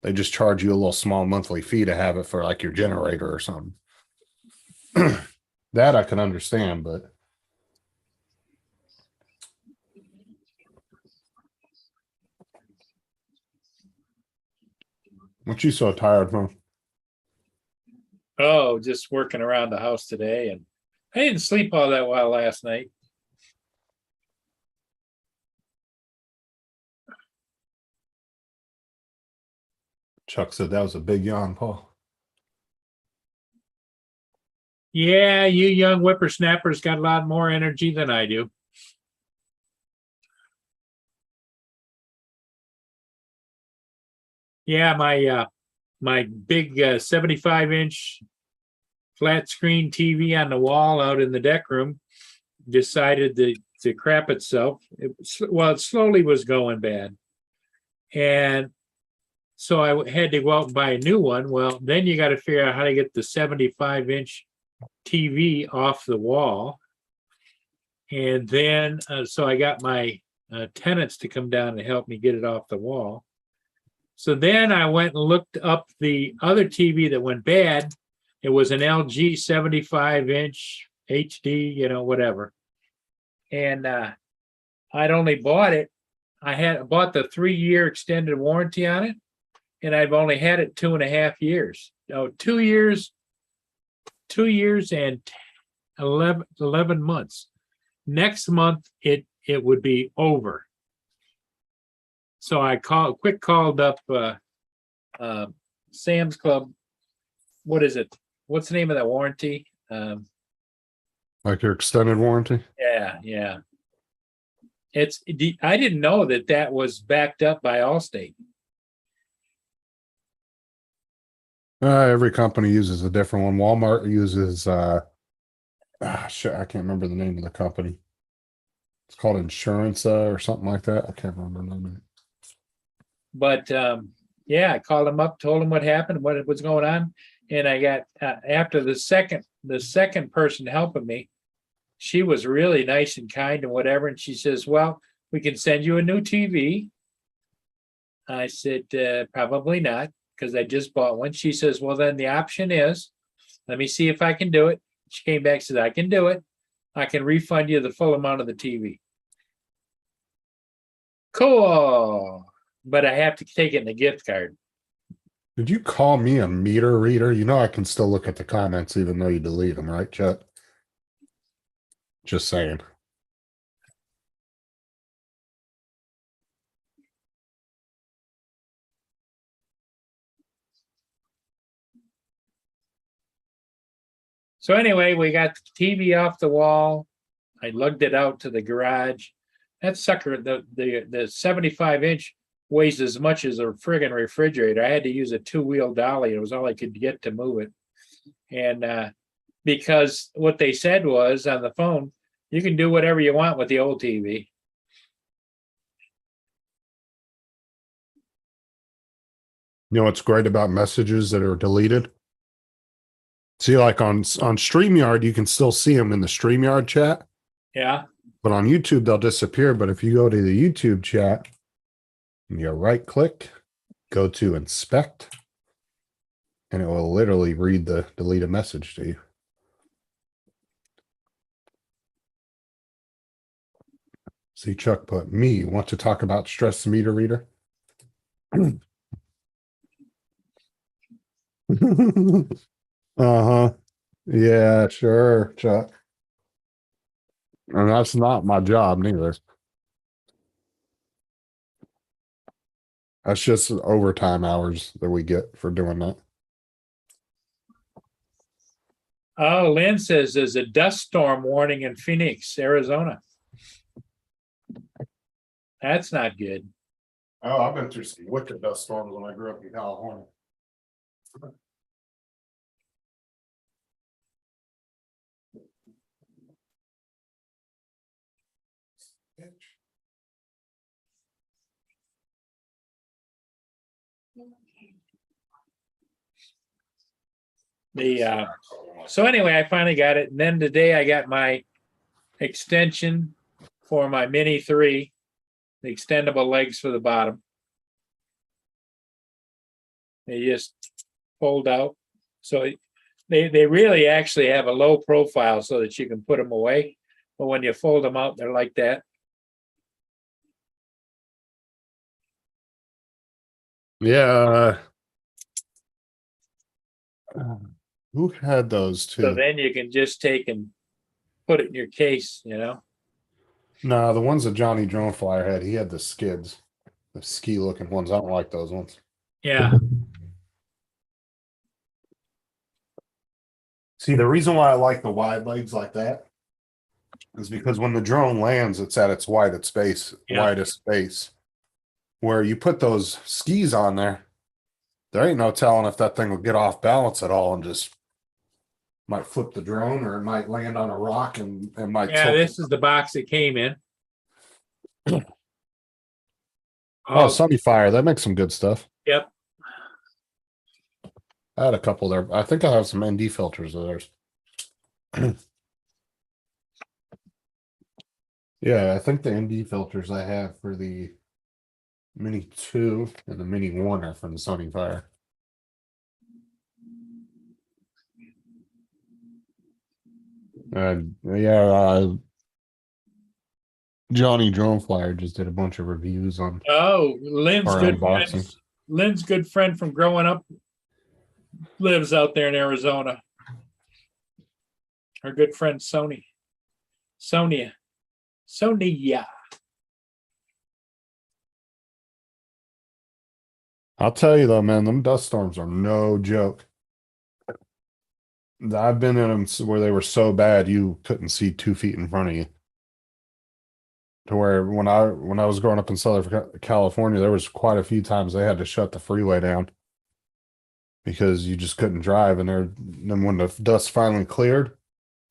Speaker 1: They just charge you a little small monthly fee to have it for like your generator or something. That I can understand, but what you so tired from?
Speaker 2: Oh, just working around the house today, and I didn't sleep all that well last night.
Speaker 1: Chuck said that was a big yawn, Paul.
Speaker 2: Yeah, you young whippersnappers got a lot more energy than I do. Yeah, my big 75-inch flat screen TV on the wall out in the deck room decided to crap itself. It slowly was going bad. And so I had to go out and buy a new one. Well, then you got to figure out how to get the 75-inch TV off the wall. And then, so I got my tenants to come down and help me get it off the wall. So then I went and looked up the other TV that went bad. It was an LG 75-inch HD, whatever. And I'd only bought it. I had bought the 3-year extended warranty on it, and I've only had it 2.5 years. 2 years, 2 years and 11 months. Next month, it would be over. So I called up Sam's Club. What is it? What's the name of that warranty?
Speaker 1: Like your extended warranty?
Speaker 2: Yeah. I didn't know that was backed up by Allstate.
Speaker 1: Every company uses a different one. Walmart uses shit, I can't remember the name of the company. It's called Insurance or something like that. I can't remember the name.
Speaker 2: But I called him up, told him what happened, what was going on, and I got after the second person helping me, she was really nice and kind and whatever, and she says, "Well, we can send you a new TV." I said, "Probably not, because I just bought one." She says, "Well, then the option is, let me see if I can do it." She came back and said, "I can do it. I can refund you the full amount of the TV." Cool. But I have to take it in a gift card.
Speaker 1: Did you call me a meter reader? You know I can still look at the comments even though you delete them, right, Chet? Just saying.
Speaker 2: So anyway, we got the TV off the wall. I lugged it out to the garage. That sucker, the 75-inch weighs as much as a friggin' refrigerator. I had to use a 2-wheel dolly. It was all I could get to move it. And because what they said was on the phone, you can do whatever you want with the old TV.
Speaker 1: You know what's great about messages that are deleted? See, like on StreamYard, you can still see them in the StreamYard chat,
Speaker 2: Yeah.
Speaker 1: but on YouTube, they'll disappear. But if you go to the YouTube chat, and you right click, go to inspect, and it will literally read the deleted message to you. See, Chuck put, me want to talk about stress meter reader. Uh-huh. Yeah, sure, Chuck. And that's not my job neither. That's just overtime hours that we get for doing that.
Speaker 2: Oh, Lynn says there's a dust storm warning in Phoenix, Arizona. That's not good.
Speaker 1: Oh, I've been through some wicked dust storms when I grew up in California.
Speaker 2: So anyway, I finally got it. And then today I got my extension for my Mini 3, the extendable legs for the bottom. They just fold out. So they really actually have a low profile so that you can put them away. But when you fold them out, they're like that.
Speaker 1: Yeah. Who had those
Speaker 2: So
Speaker 1: too?
Speaker 2: then you can just take and put it in your case, you know?
Speaker 1: No, the ones that Johnny Drone Flyer had, he had the skids, the ski looking ones. I don't like those ones.
Speaker 2: Yeah.
Speaker 1: See, the reason why I like the wide legs like that is because when the drone lands, it's at its widest space,
Speaker 2: Yeah.
Speaker 1: widest space. Where you put those skis on there, there ain't no telling if that thing will get off balance at all and just might flip the drone, or it might land on a rock and might
Speaker 2: Yeah,
Speaker 1: tilt
Speaker 2: this
Speaker 1: it.
Speaker 2: is the box it came in.
Speaker 1: Oh, Sunny Fire, that makes some good stuff.
Speaker 2: Yep.
Speaker 1: I had a couple there. I think I have some ND filters of theirs. Yeah, I think the ND filters I have for the Mini 2 and the Mini 1 are from the Sunny Fire. Johnny Drone Flyer just did a bunch of reviews on
Speaker 2: Oh, Lynn's
Speaker 1: our
Speaker 2: good
Speaker 1: unboxing.
Speaker 2: friend. Lynn's good friend from growing up lives out there in Arizona. Her good friend Sonia.
Speaker 1: I'll tell you though, man, them dust storms are no joke. I've been in them where they were so bad you couldn't see 2 feet in front of you. To where when I was growing up in Southern California, there was quite a few times they had to shut the freeway down because you just couldn't drive. And then when the dust finally cleared,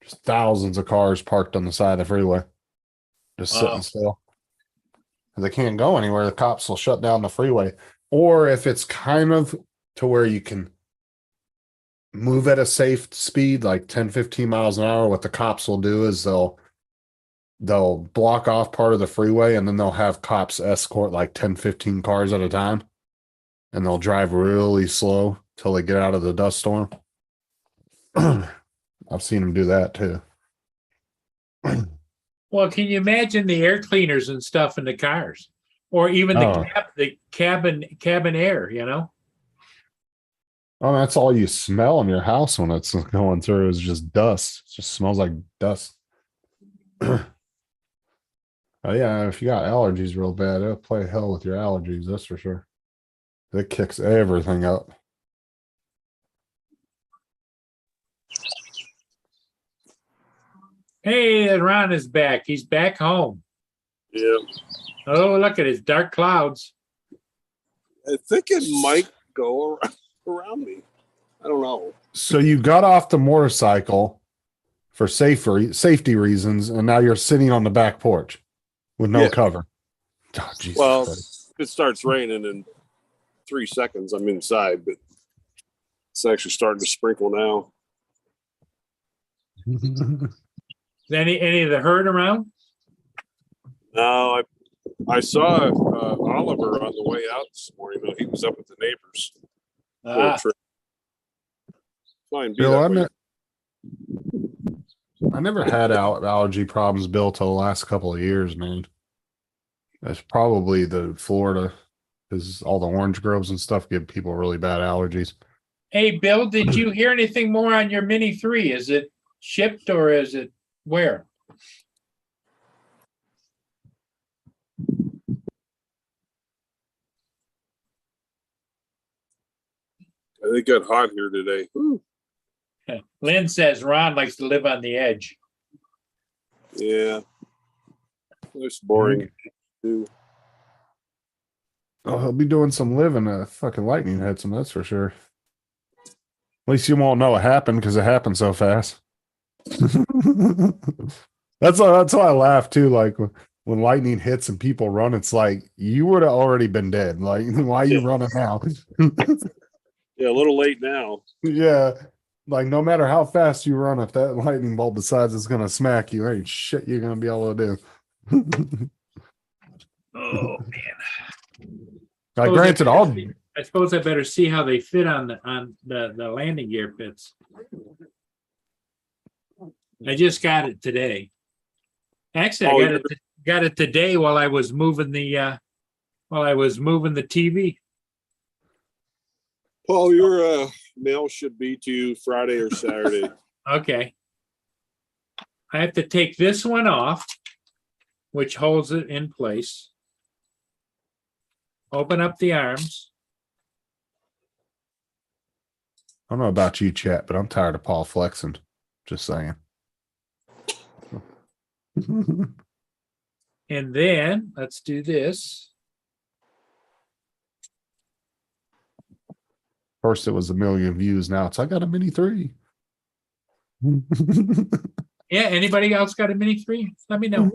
Speaker 1: just thousands of cars parked on the side of the freeway, just sitting still. And they can't go anywhere. The cops will shut down the freeway. Or if it's kind of to where you can move at a safe speed, like 10, 15 miles an hour, what the cops will do is they'll block off part of the freeway, and then they'll have cops escort like 10, 15 cars at a time. And they'll drive really slow till they get out of the dust storm. I've seen them do that too.
Speaker 2: Well, can you imagine the air cleaners and stuff in the cars, or even the cabin air? You know.
Speaker 1: Oh, that's all you smell in your house when it's going through is just dust. It just smells like dust. Oh yeah, if you got allergies real bad, it'll play hell with your allergies, that's for sure. It kicks everything up.
Speaker 2: Hey, Ron is back. He's back home.
Speaker 5: Yeah.
Speaker 2: Oh, look at it, dark clouds.
Speaker 5: I think it might go around me. I don't know.
Speaker 1: So you got off the motorcycle for safety reasons, and now you're sitting on the back porch with no
Speaker 5: Yeah.
Speaker 1: cover. Oh, Jesus
Speaker 5: Well,
Speaker 1: Christ.
Speaker 5: if it starts raining in 3 seconds, I'm inside, but it's actually starting to sprinkle now.
Speaker 2: Is any of the herd around?
Speaker 5: No, I saw Oliver on the way out this morning. Though he was up with the neighbors. For a
Speaker 2: Ah,
Speaker 5: trip. Fine, be
Speaker 1: Bill,
Speaker 5: that way.
Speaker 1: I never had allergy problems, Bill, till the last couple of years, man. That's probably the Florida, because all the orange groves and stuff give people really bad allergies.
Speaker 2: hey, Bill, did you hear anything more on your Mini 3? Is it shipped or is it where?
Speaker 5: It got hot here today. Whew.
Speaker 2: Lynn says Ron likes to live on the edge.
Speaker 5: Yeah, it's boring too.
Speaker 1: Oh, he'll be doing some living. Fucking lightning hits him, that's for sure. At least you won't know it happened because it happened so fast. That's why I laugh too. Like when lightning hits and people run, it's like you would have already been dead. Like, why are you running now?
Speaker 5: Yeah, a little late now.
Speaker 1: Yeah. Like no matter how fast you run, if that lightning bolt decides it's gonna smack you, ain't shit you're gonna be able to do.
Speaker 2: Oh man.
Speaker 1: Like granted, I'll
Speaker 2: I suppose I better see how they fit on the landing gear pits. I just got it today. Actually, I got it today while I was moving the TV.
Speaker 5: Paul, your mail should be to you Friday or Saturday.
Speaker 2: Okay. I have to take this one off, which holds it in place. Open up the arms.
Speaker 1: I don't know about you, chat, but I'm tired of Paul flexing. Just saying.
Speaker 2: And then let's do this.
Speaker 1: First it was 1 million views. Now it's I got a Mini 3.
Speaker 2: Yeah, anybody else got a Mini 3? Let me know.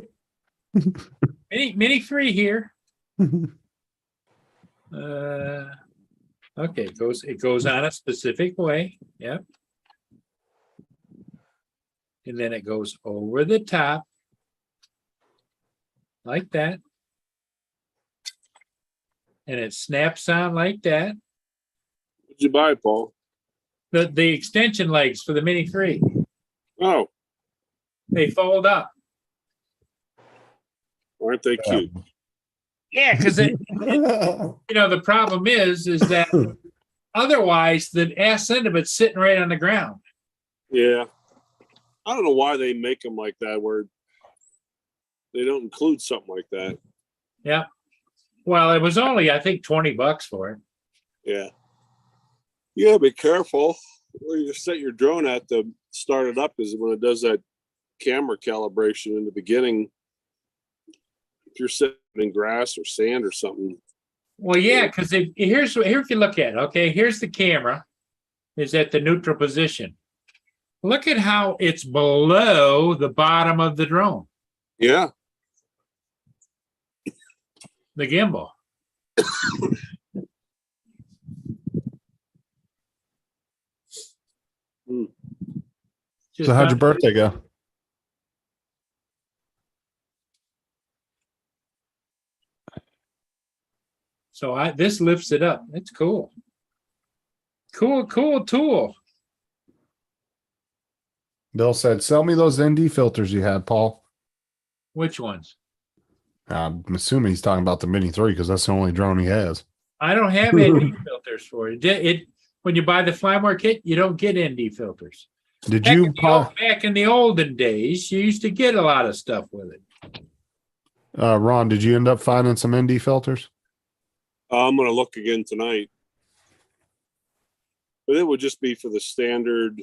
Speaker 2: Mini 3 here. Okay, it goes on a specific way. Yep. And then it goes over the top like that. And it snaps on like that.
Speaker 5: What'd you buy, Paul?
Speaker 2: The extension legs for the Mini 3,
Speaker 5: Oh,
Speaker 2: they fold up.
Speaker 5: aren't they cute?
Speaker 2: Yeah, because the problem is that otherwise the ass end of it's sitting right on the ground.
Speaker 5: Yeah. I don't know why they make them like that, where they don't include something like that.
Speaker 2: Yeah. Well, it was only, I think, $20 for it.
Speaker 5: Yeah. Yeah, be careful where you set your drone at to start it up, is when it does that camera calibration in the beginning. If you're sitting in grass or sand or something.
Speaker 2: Well, yeah, because here if you look at it, okay, here's the camera is at the neutral position. Look at how it's below the bottom of the drone,
Speaker 5: Yeah.
Speaker 2: the gimbal.
Speaker 1: So how'd your birthday go?
Speaker 2: So this lifts it up. It's cool. Cool tool.
Speaker 1: Bill said, sell me those ND filters you had, Paul.
Speaker 2: Which ones?
Speaker 1: I'm assuming he's talking about the Mini 3 because that's the only drone he has.
Speaker 2: I don't have ND filters for it. When you buy the Flymore kit, you don't get ND filters.
Speaker 1: Did you, Paul?
Speaker 2: Back in the olden days, you used to get a lot of stuff with it.
Speaker 1: Ron, did you end up finding some ND filters?
Speaker 5: I'm going to look again tonight. But it would just be for the standard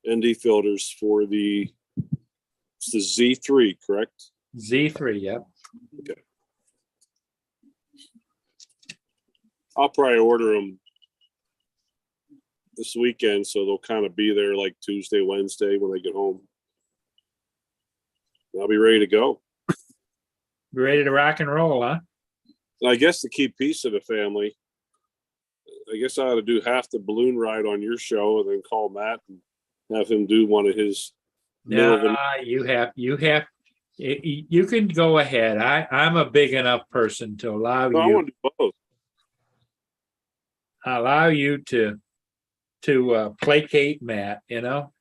Speaker 5: ND filters for it's the Z3, correct?
Speaker 2: Z3, yep.
Speaker 5: I'll probably order them this weekend, so they'll kind of be there like Tuesday, Wednesday when I get home. I'll be ready to go.
Speaker 2: You ready to rock and roll, huh?
Speaker 5: And I guess to keep peace in the family, I guess I ought to do half the balloon ride on your show and then call Matt and have him do one of his. middle of the-
Speaker 2: You can go ahead. I'm a big enough person to allow
Speaker 5: No, I
Speaker 2: you,
Speaker 5: want to do both.
Speaker 2: to placate Matt, you know?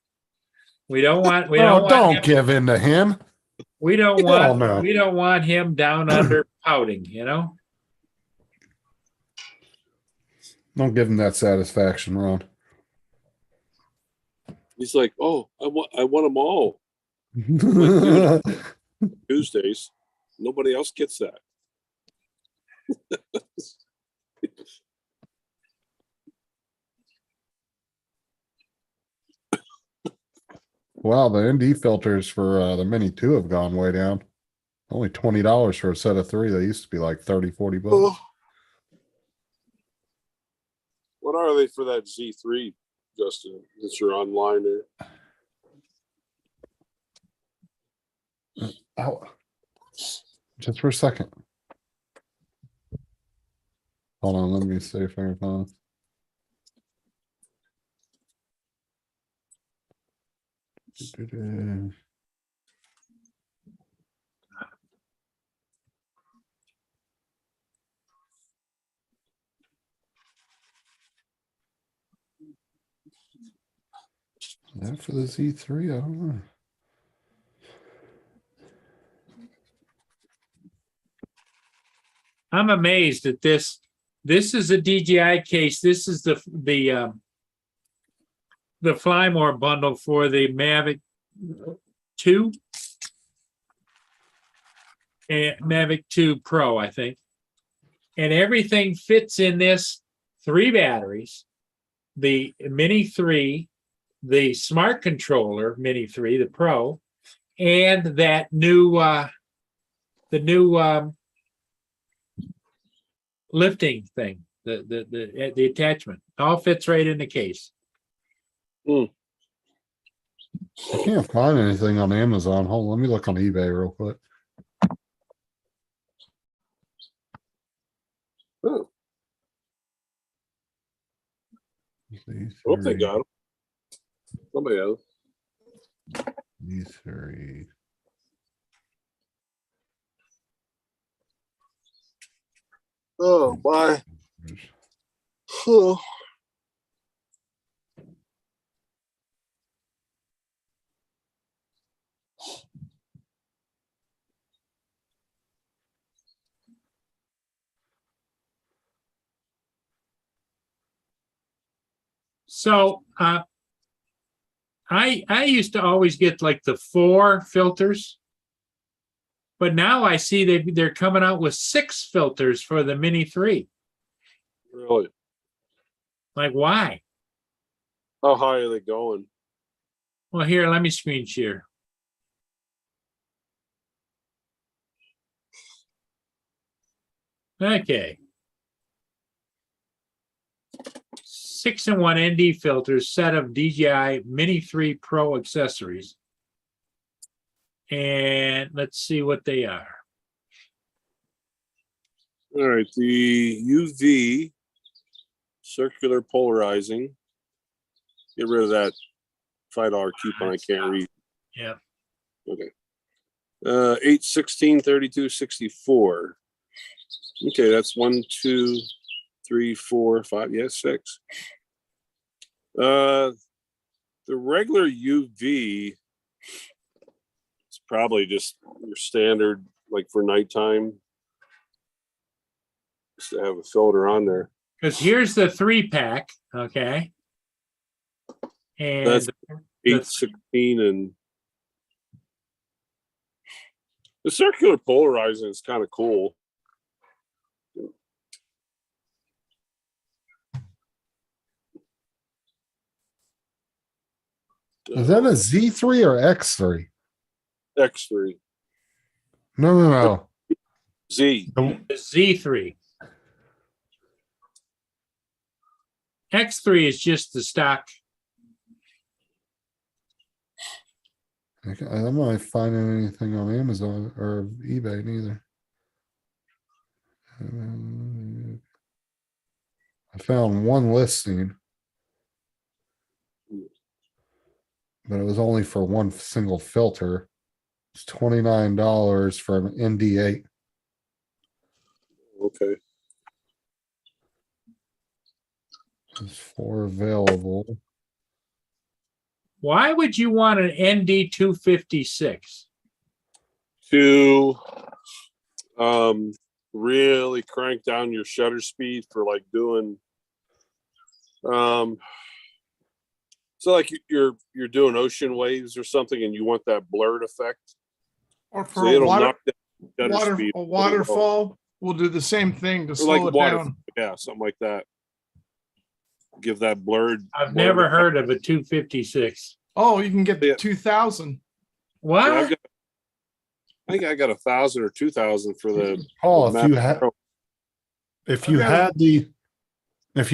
Speaker 2: We don't want
Speaker 1: Oh, don't
Speaker 2: him,
Speaker 1: give in to him.
Speaker 2: we don't
Speaker 1: Hell
Speaker 2: want
Speaker 1: no.
Speaker 2: we don't want him down under pouting, you know?
Speaker 1: Don't give him that satisfaction, Ron.
Speaker 5: He's like, oh, I want them all Tuesdays. Nobody else gets that.
Speaker 1: Wow, the ND filters for the Mini 2 have gone way down. Only $20 for a set of 3. They used to be like 30, 40 bucks.
Speaker 5: Oh. What are they for that Z3, Justin? That you're online there.
Speaker 1: Oh. Just for a second. Hold on, let me see if I can find. Is that for the Z3? I don't know.
Speaker 2: I'm amazed at this. This is a DJI case. This is the Flymore bundle for the Mavic 2 and Mavic 2 Pro, I think. And everything fits in this 3 batteries, the Mini 3, the smart controller Mini 3, the Pro, and that new lifting thing, the attachment. All fits right in the case.
Speaker 1: I can't find anything on Amazon. Hold on, let me look on eBay real quick.
Speaker 5: Oh, hope they got them. Somebody else.
Speaker 1: Z3.
Speaker 5: Oh, bye. Oh.
Speaker 2: So I used to always get like the 4 filters, but now I see they're coming out with 6 filters for the Mini 3.
Speaker 5: Really?
Speaker 2: Like, why?
Speaker 5: How high are they going?
Speaker 2: Well, here, let me screen share. Okay. 6-in-1 ND filters, set of DJI Mini 3 Pro accessories. And let's see what they are.
Speaker 5: All right, the UV circular polarizing. Get rid of that $5 coupon. I can't read.
Speaker 2: Yeah.
Speaker 5: Okay. 8, 16, 32, 64. Okay, that's 1, 2, 3, 4, 5. Yeah, 6. The regular UV is probably just your standard, like for nighttime. Just to have a filter on there.
Speaker 2: Because here's the 3-pack, okay? And
Speaker 5: That's 8, 16, and the circular polarizing is kind of cool.
Speaker 1: Is that a Z3 or X3?
Speaker 5: X3?
Speaker 1: No.
Speaker 5: Z.
Speaker 1: The-
Speaker 2: The Z3. X3 is just the stock.
Speaker 1: I'm not finding anything on Amazon or eBay neither. I found one listing. But it was only for one single filter. It's $29 for an ND8.
Speaker 5: Okay.
Speaker 1: There's 4 available.
Speaker 2: Why would you want an ND 256?
Speaker 5: To really crank down your shutter speed for like doing so like you're doing ocean waves or something and you want that blurred effect.
Speaker 6: Or
Speaker 5: So
Speaker 6: for a
Speaker 5: it'll knock down shutter
Speaker 6: water,
Speaker 5: speed.
Speaker 6: a waterfall, we'll do the same thing to
Speaker 5: Or
Speaker 6: slow
Speaker 5: like
Speaker 6: it
Speaker 5: water,
Speaker 6: down.
Speaker 5: yeah, something like that. Give that blurred.
Speaker 2: I've
Speaker 5: blurred
Speaker 2: never
Speaker 5: effect.
Speaker 2: heard of a 256.
Speaker 6: Oh, you can get
Speaker 5: Yeah.
Speaker 6: 2000.
Speaker 2: What?
Speaker 5: Yeah, I think I got 1,000 or 2,000 for the.
Speaker 1: Paul,
Speaker 5: the
Speaker 1: if you
Speaker 5: Mac
Speaker 1: had
Speaker 5: Pro.
Speaker 1: if you
Speaker 6: Okay.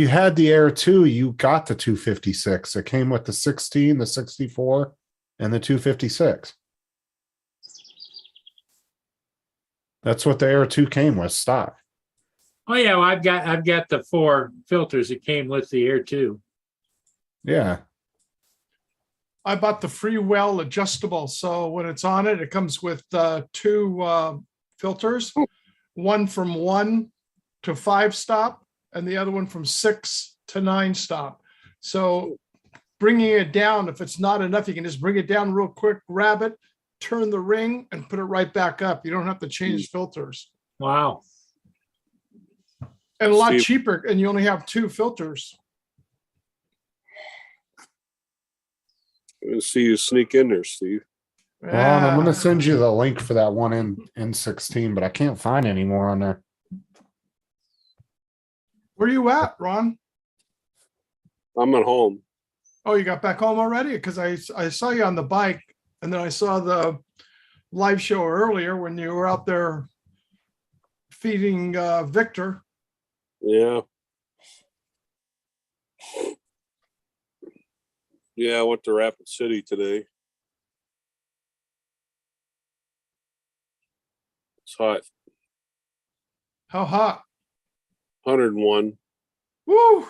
Speaker 1: had the Air 2, you got the 256. It came with the 16, the 64, and the 256. That's what the Air 2 came with, stock.
Speaker 2: Oh yeah, well, I've got the 4 filters that came with the Air 2.
Speaker 1: Yeah.
Speaker 6: I bought the Freewell adjustable. So when it's on it, it comes with 2 filters, one from 1 to 5 stop, and the other one from 6 to 9 stop. So bringing it down, if it's not enough, you can just bring it down real quick, grab it, turn the ring, and put it right back up. You don't have to change filters.
Speaker 2: Wow.
Speaker 6: And a lot
Speaker 5: Steve.
Speaker 6: cheaper, and you only have 2 filters.
Speaker 5: I'm gonna see you sneak in there, Steve.
Speaker 1: Ron, I'm
Speaker 6: Yeah.
Speaker 1: gonna send you the link for that one in N16, but I can't find any more on there.
Speaker 6: Where you at, Ron?
Speaker 5: I'm at home.
Speaker 6: Oh, you got back home already? Because I saw you on the bike, and then I saw the live show earlier when you were out there feeding Victor.
Speaker 5: Yeah. Yeah, I went to Rapid City today. It's hot.
Speaker 6: How hot?
Speaker 5: 101.
Speaker 6: Woo!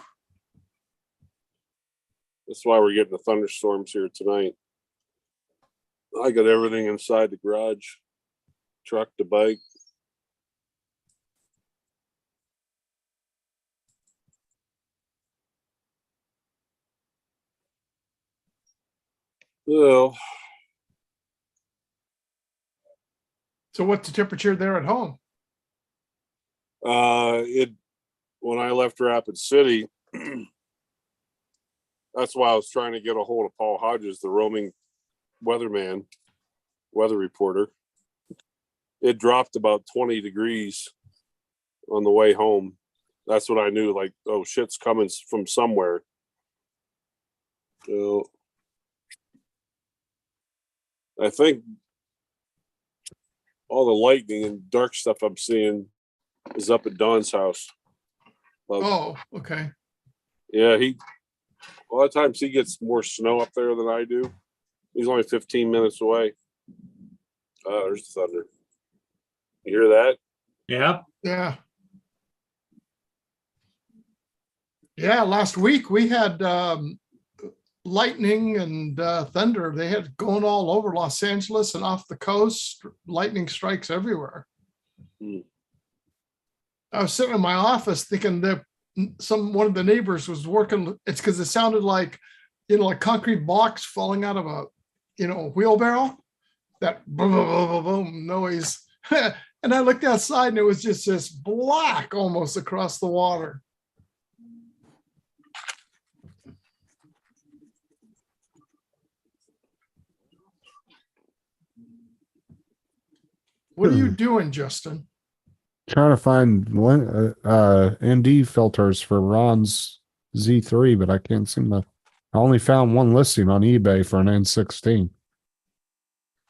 Speaker 5: That's why we're getting the thunderstorms here tonight. I got everything inside the garage. Truck, the bike. Well,
Speaker 6: So what's the temperature there at home?
Speaker 5: when I left Rapid City, that's why I was trying to get a hold of Paul Hodges, the roaming weatherman, weather reporter. It dropped about 20 degrees on the way home. That's what I knew, like, oh, shit's coming from somewhere. So I think all the lightning and dark stuff I'm seeing is up at Don's house.
Speaker 6: Oh, okay.
Speaker 5: Yeah, a lot of times he gets more snow up there than I do. He's only 15 minutes away. Oh, there's the thunder. You hear that?
Speaker 2: Yeah.
Speaker 6: Yeah. Yeah, last week we had lightning and thunder. They had going all over Los Angeles and off the coast, lightning strikes everywhere.
Speaker 5: Hmm.
Speaker 6: I was sitting in my office thinking that one of the neighbors was working. It's because it sounded like, a concrete box falling out of a, wheelbarrow. That boom, boom, boom, boom, boom noise. And I looked outside and it was just this black almost across the water. What are you doing, Justin?
Speaker 1: Trying to find ND filters for Ron's Z3, but I can't seem to. I only found one listing on eBay for an N16.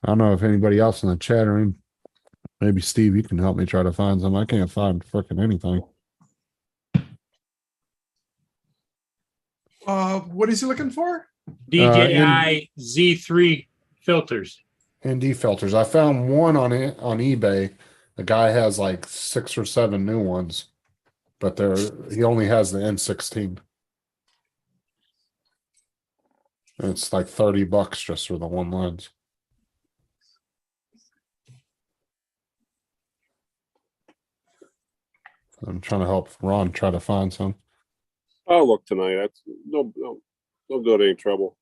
Speaker 1: I don't know if anybody else in the chat room Maybe Steve, you can help me try to find some. I can't find frickin' anything.
Speaker 6: What is he looking for?
Speaker 2: DJI Z3 filters.
Speaker 1: ND filters. I found one on it on eBay. The guy has like 6 or 7 new ones, but he only has the N16. And it's like $30 just for the one lens. I'm trying to help Ron try to find some.
Speaker 5: I'll look tonight. That's no go to any trouble.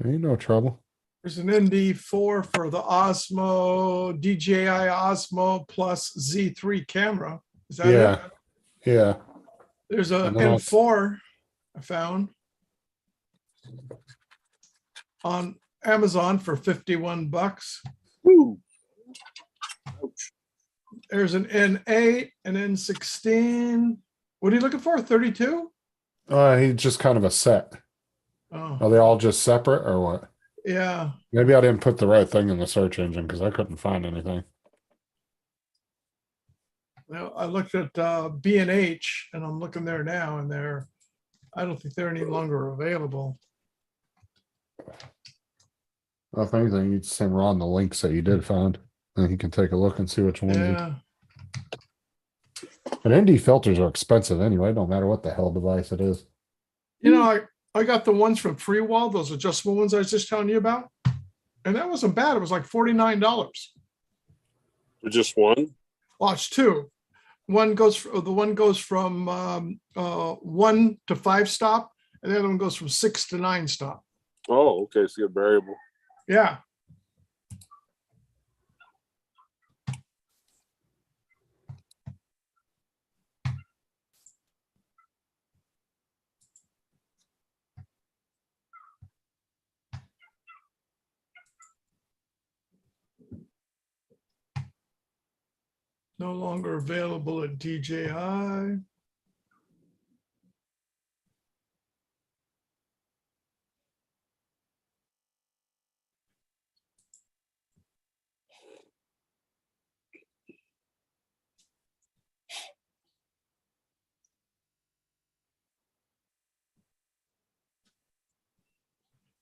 Speaker 1: Ain't no trouble.
Speaker 6: There's an ND4 for the Osmo, DJI Osmo plus Z3 camera. Is that
Speaker 1: Yeah.
Speaker 6: it?
Speaker 1: Yeah.
Speaker 6: There's a
Speaker 1: And then
Speaker 6: N4 I found on Amazon for $51.
Speaker 5: Woo. Ouch.
Speaker 6: There's an N8, an N16. What are you looking for? 32?
Speaker 1: He's just kind of a set.
Speaker 6: Oh,
Speaker 1: Are they all just separate or what?
Speaker 6: yeah.
Speaker 1: Maybe I didn't put the right thing in the search engine because I couldn't find anything.
Speaker 6: Well, I looked at B&H and I'm looking there now and I don't think they're any longer available.
Speaker 1: If anything, you'd send Ron the links that you did find, and he can take a look and see which ones.
Speaker 6: Yeah.
Speaker 1: But ND filters are expensive anyway. No matter what the hell device it is.
Speaker 6: You know, I got the ones from Freewall, those adjustable ones I was just telling you about. And that wasn't bad. It was like $49.
Speaker 5: Just one?
Speaker 6: Watch two. The one goes from 1 to 5 stop, and the other one goes from 6 to 9 stop.
Speaker 5: Oh, okay. So you got variable.
Speaker 6: Yeah. No longer available at DJI.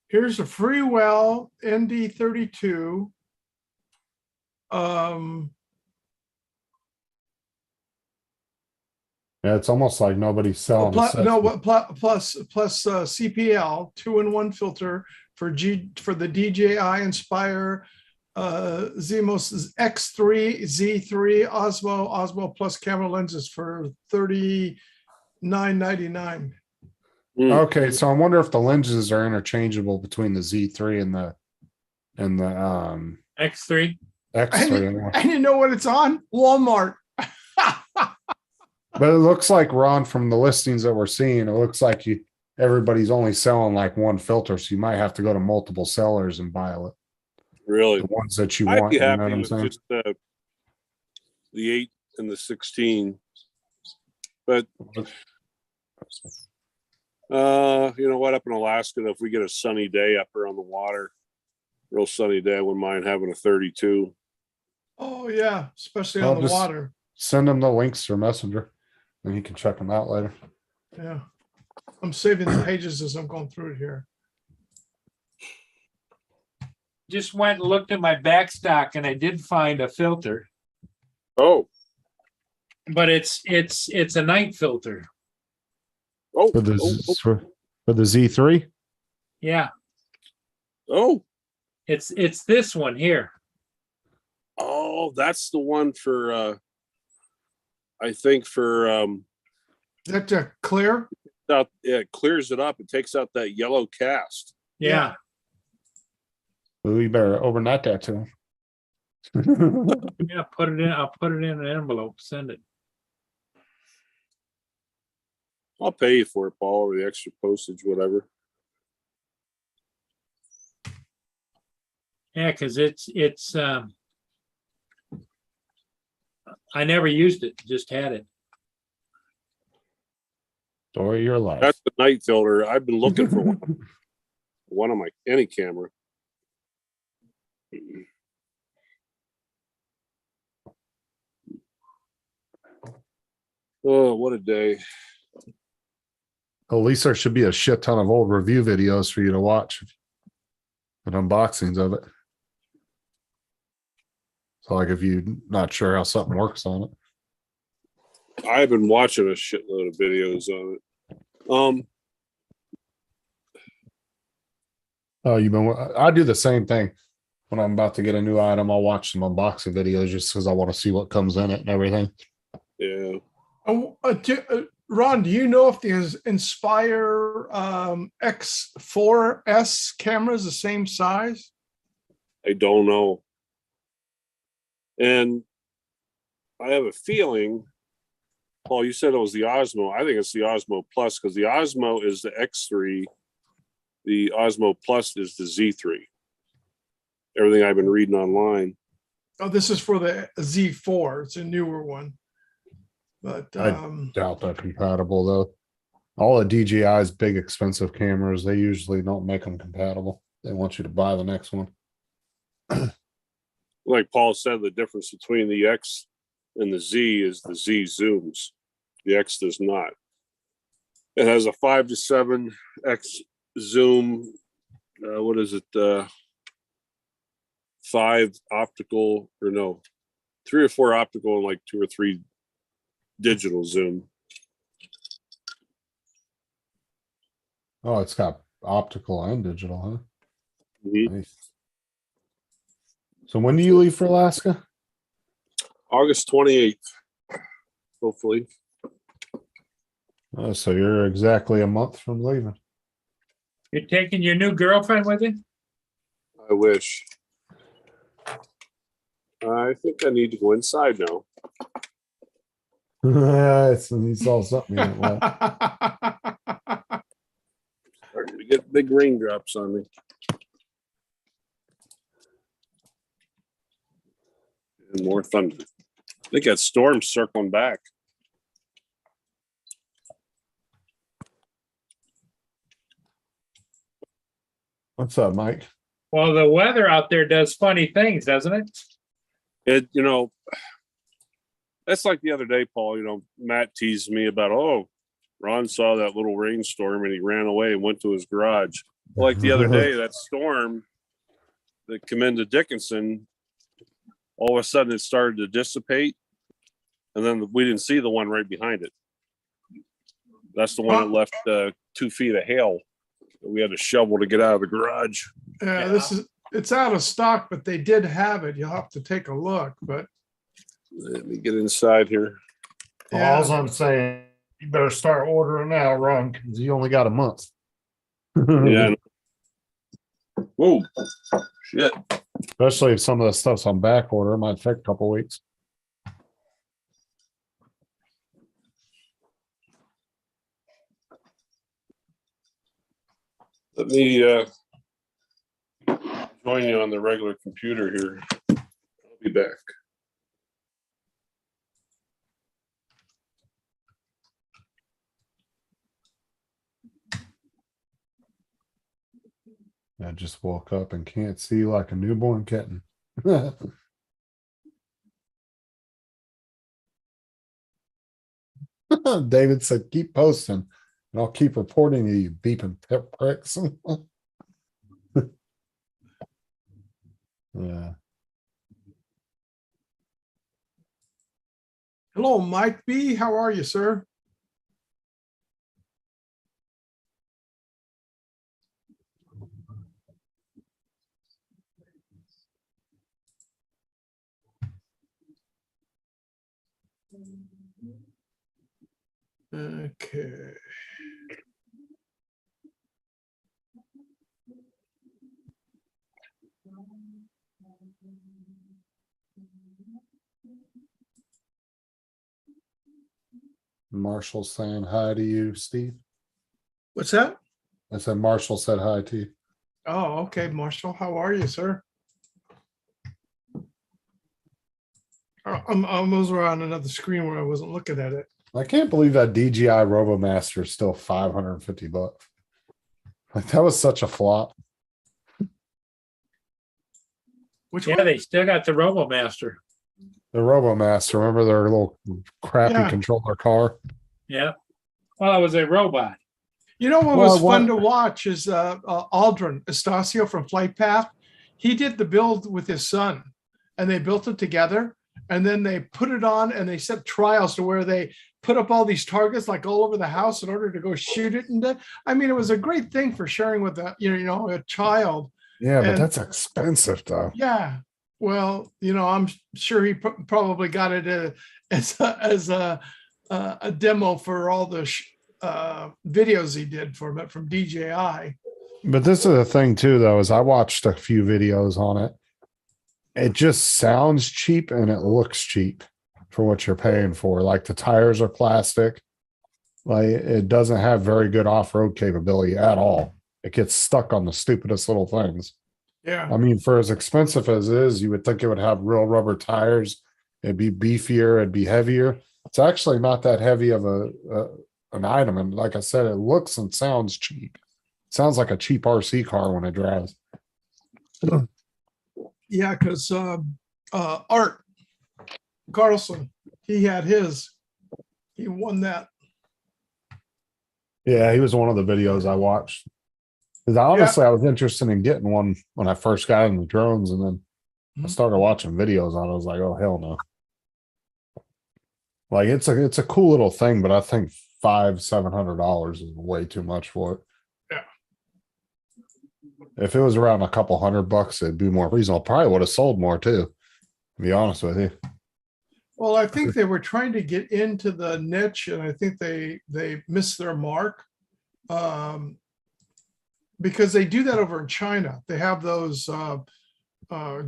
Speaker 6: Here's a Freewell ND32.
Speaker 1: Yeah, it's almost like nobody's selling.
Speaker 6: Plus,
Speaker 1: sets.
Speaker 6: no, plus CPL 2-in-1 filter for the DJI Inspire Zemos X3, Z3, Osmo Plus camera lenses for $39.99.
Speaker 1: Okay, so I wonder if the lenses are interchangeable between the Z3 and the
Speaker 2: X3.
Speaker 1: X3.
Speaker 6: And you know what it's on? Walmart.
Speaker 1: But it looks like, Ron, from the listings that we're seeing, it looks like everybody's only selling like one filter, so you might have to go to multiple sellers and buy it.
Speaker 5: Really?
Speaker 1: The ones that you
Speaker 5: I'd
Speaker 1: want.
Speaker 5: be
Speaker 1: You know
Speaker 5: happy
Speaker 1: what I'm
Speaker 5: with
Speaker 1: saying?
Speaker 5: just the 8 and the 16. But you know what? Up in Alaska, if we get a sunny day up here on the water, real sunny day, I wouldn't mind having a 32.
Speaker 6: Oh yeah, especially
Speaker 1: Well,
Speaker 6: on the
Speaker 1: just-
Speaker 6: water.
Speaker 1: Send them the links through Messenger, and you can check them out later.
Speaker 6: Yeah. I'm saving the pages as I'm going through it here.
Speaker 2: Just went and looked at my back stock and I did find a filter,
Speaker 5: Oh,
Speaker 2: but it's a night filter.
Speaker 5: oh,
Speaker 1: For the
Speaker 5: oh,
Speaker 1: for the Z3.
Speaker 2: Yeah,
Speaker 5: oh,
Speaker 2: it's this one here.
Speaker 5: oh, that's the one for I think for
Speaker 6: Is that clear?
Speaker 5: it clears it up. It takes out that yellow cast.
Speaker 2: Yeah.
Speaker 1: Well, we better overnight that to him.
Speaker 2: Yeah, put it in. I'll put it in an envelope, send it.
Speaker 5: I'll pay you for it, Paul, or the extra postage, whatever.
Speaker 2: Yeah, because it's I never used it, just had it.
Speaker 1: Story of your life.
Speaker 5: That's the night filter. I've been looking for one on my any camera. Oh, what a day.
Speaker 1: At least there should be a shit ton of old review videos for you to watch and unboxings of it. So like if you're not sure how something works on it.
Speaker 5: I've been watching a shitload of videos on it.
Speaker 1: Oh, I do the same thing. When I'm about to get a new item, I'll watch some unboxing videos just because I want to see what comes in it and everything.
Speaker 5: Yeah.
Speaker 6: Ron, do you know if the Inspire X4S camera is the same size?
Speaker 5: I don't know. And I have a feeling, Paul, you said it was the Osmo. I think it's the Osmo Plus because the Osmo is the X3. The Osmo Plus is the Z3. Everything I've been reading online.
Speaker 6: Oh, this is for the Z4. It's a newer one. But
Speaker 1: I doubt they're compatible though. All the DJI's big expensive cameras, they usually don't make them compatible. They want you to buy the next one.
Speaker 5: Like Paul said, the difference between the X and the Z is the Z zooms. The X does not. It has a 5-to-7 X zoom. What is it? 5 optical, or no, 3 or 4 optical and like 2 or 3 digital zoom.
Speaker 1: Oh, it's got optical and digital, huh?
Speaker 5: Mhm.
Speaker 1: Nice. So when do you leave for Alaska?
Speaker 5: August 28th, hopefully.
Speaker 1: Oh, so you're exactly a month from leaving.
Speaker 2: You're taking your new girlfriend with you?
Speaker 5: I wish. I think I need to go inside now.
Speaker 1: He saw something. He didn't like.
Speaker 5: Starting to get big raindrops on me. And more thunder. I think that storm's circling back.
Speaker 1: What's up, Mike?
Speaker 2: Well, the weather out there does funny things, doesn't it?
Speaker 5: It, that's like the other day, Paul, Matt teased me about, oh, Ron saw that little rainstorm and he ran away and went to his garage. Well, like the other day, that storm that came into Dickinson, all of a sudden it started to dissipate. And then we didn't see the one right behind it. That's the one that left 2 feet of hail. We had to shovel to get out of the garage.
Speaker 6: Yeah, it's out of stock, but they did have it. You'll have to take a look, but
Speaker 5: Let me get inside here.
Speaker 6: yeah.
Speaker 1: All I'm saying, you better start ordering now, Ron, because you only got a month.
Speaker 5: Yeah. Whoa. Shit.
Speaker 1: Especially if some of the stuff's on back order, it might take a couple weeks.
Speaker 5: Let me join you on the regular computer here. I'll be back.
Speaker 1: I just woke up and can't see like a newborn kitten. David said, keep posting and I'll keep reporting you, beeping pip pricks. Yeah.
Speaker 6: Hello, Mike B. How are you, sir? Okay.
Speaker 1: Marshall saying hi to you, Steve.
Speaker 6: What's that?
Speaker 1: I said Marshall said hi to you.
Speaker 6: Oh, okay, Marshall. How are you, sir? I was on another screen where I wasn't looking at it.
Speaker 1: I can't believe that DJI RoboMaster is still $550. Like that was such a flop.
Speaker 6: Which
Speaker 2: Yeah,
Speaker 6: one?
Speaker 2: they still got the RoboMaster.
Speaker 1: The RoboMaster, remember their little crappy
Speaker 6: Yeah.
Speaker 1: controller car?
Speaker 2: Yeah. Well, I was a robot.
Speaker 6: You know what
Speaker 1: Well,
Speaker 6: was fun
Speaker 1: what-
Speaker 6: to watch is Aldrin Estacio from Flight Path. He did the build with his son, and they built it together. And then they put it on, and they set trials to where they put up all these targets like all over the house in order to go shoot it. And I mean, it was a great thing for sharing with a child.
Speaker 1: Yeah, but
Speaker 6: And-
Speaker 1: that's expensive though.
Speaker 6: Yeah. Well, I'm sure he probably got it as a demo for all the videos he did from it from DJI.
Speaker 1: But this is the thing too, though, is I watched a few videos on it. It just sounds cheap and it looks cheap for what you're paying for. Like the tires are plastic. Like it doesn't have very good off-road capability at all. It gets stuck on the stupidest little things.
Speaker 6: Yeah.
Speaker 1: I mean, for as expensive as it is, you would think it would have real rubber tires. It'd be beefier, it'd be heavier. It's actually not that heavy of an item. And like I said, it looks and sounds cheap. Sounds like a cheap RC car when it drives.
Speaker 6: Yeah, because Art Carlson, he had his. He won that.
Speaker 1: Yeah, he was one of the videos I watched. Because honestly, I was interested in getting one when I first got into drones, and then I started watching videos on it. I was like, oh hell no. Like it's a cool little thing, but I think $500-700 is way too much for it.
Speaker 6: Yeah.
Speaker 1: If it was around a couple $100, it'd be more reasonable. Probably would have sold more too, to be honest with you.
Speaker 6: Well, I think they were trying to get into the niche, and I think they missed their mark. Because they do that over in China. They have those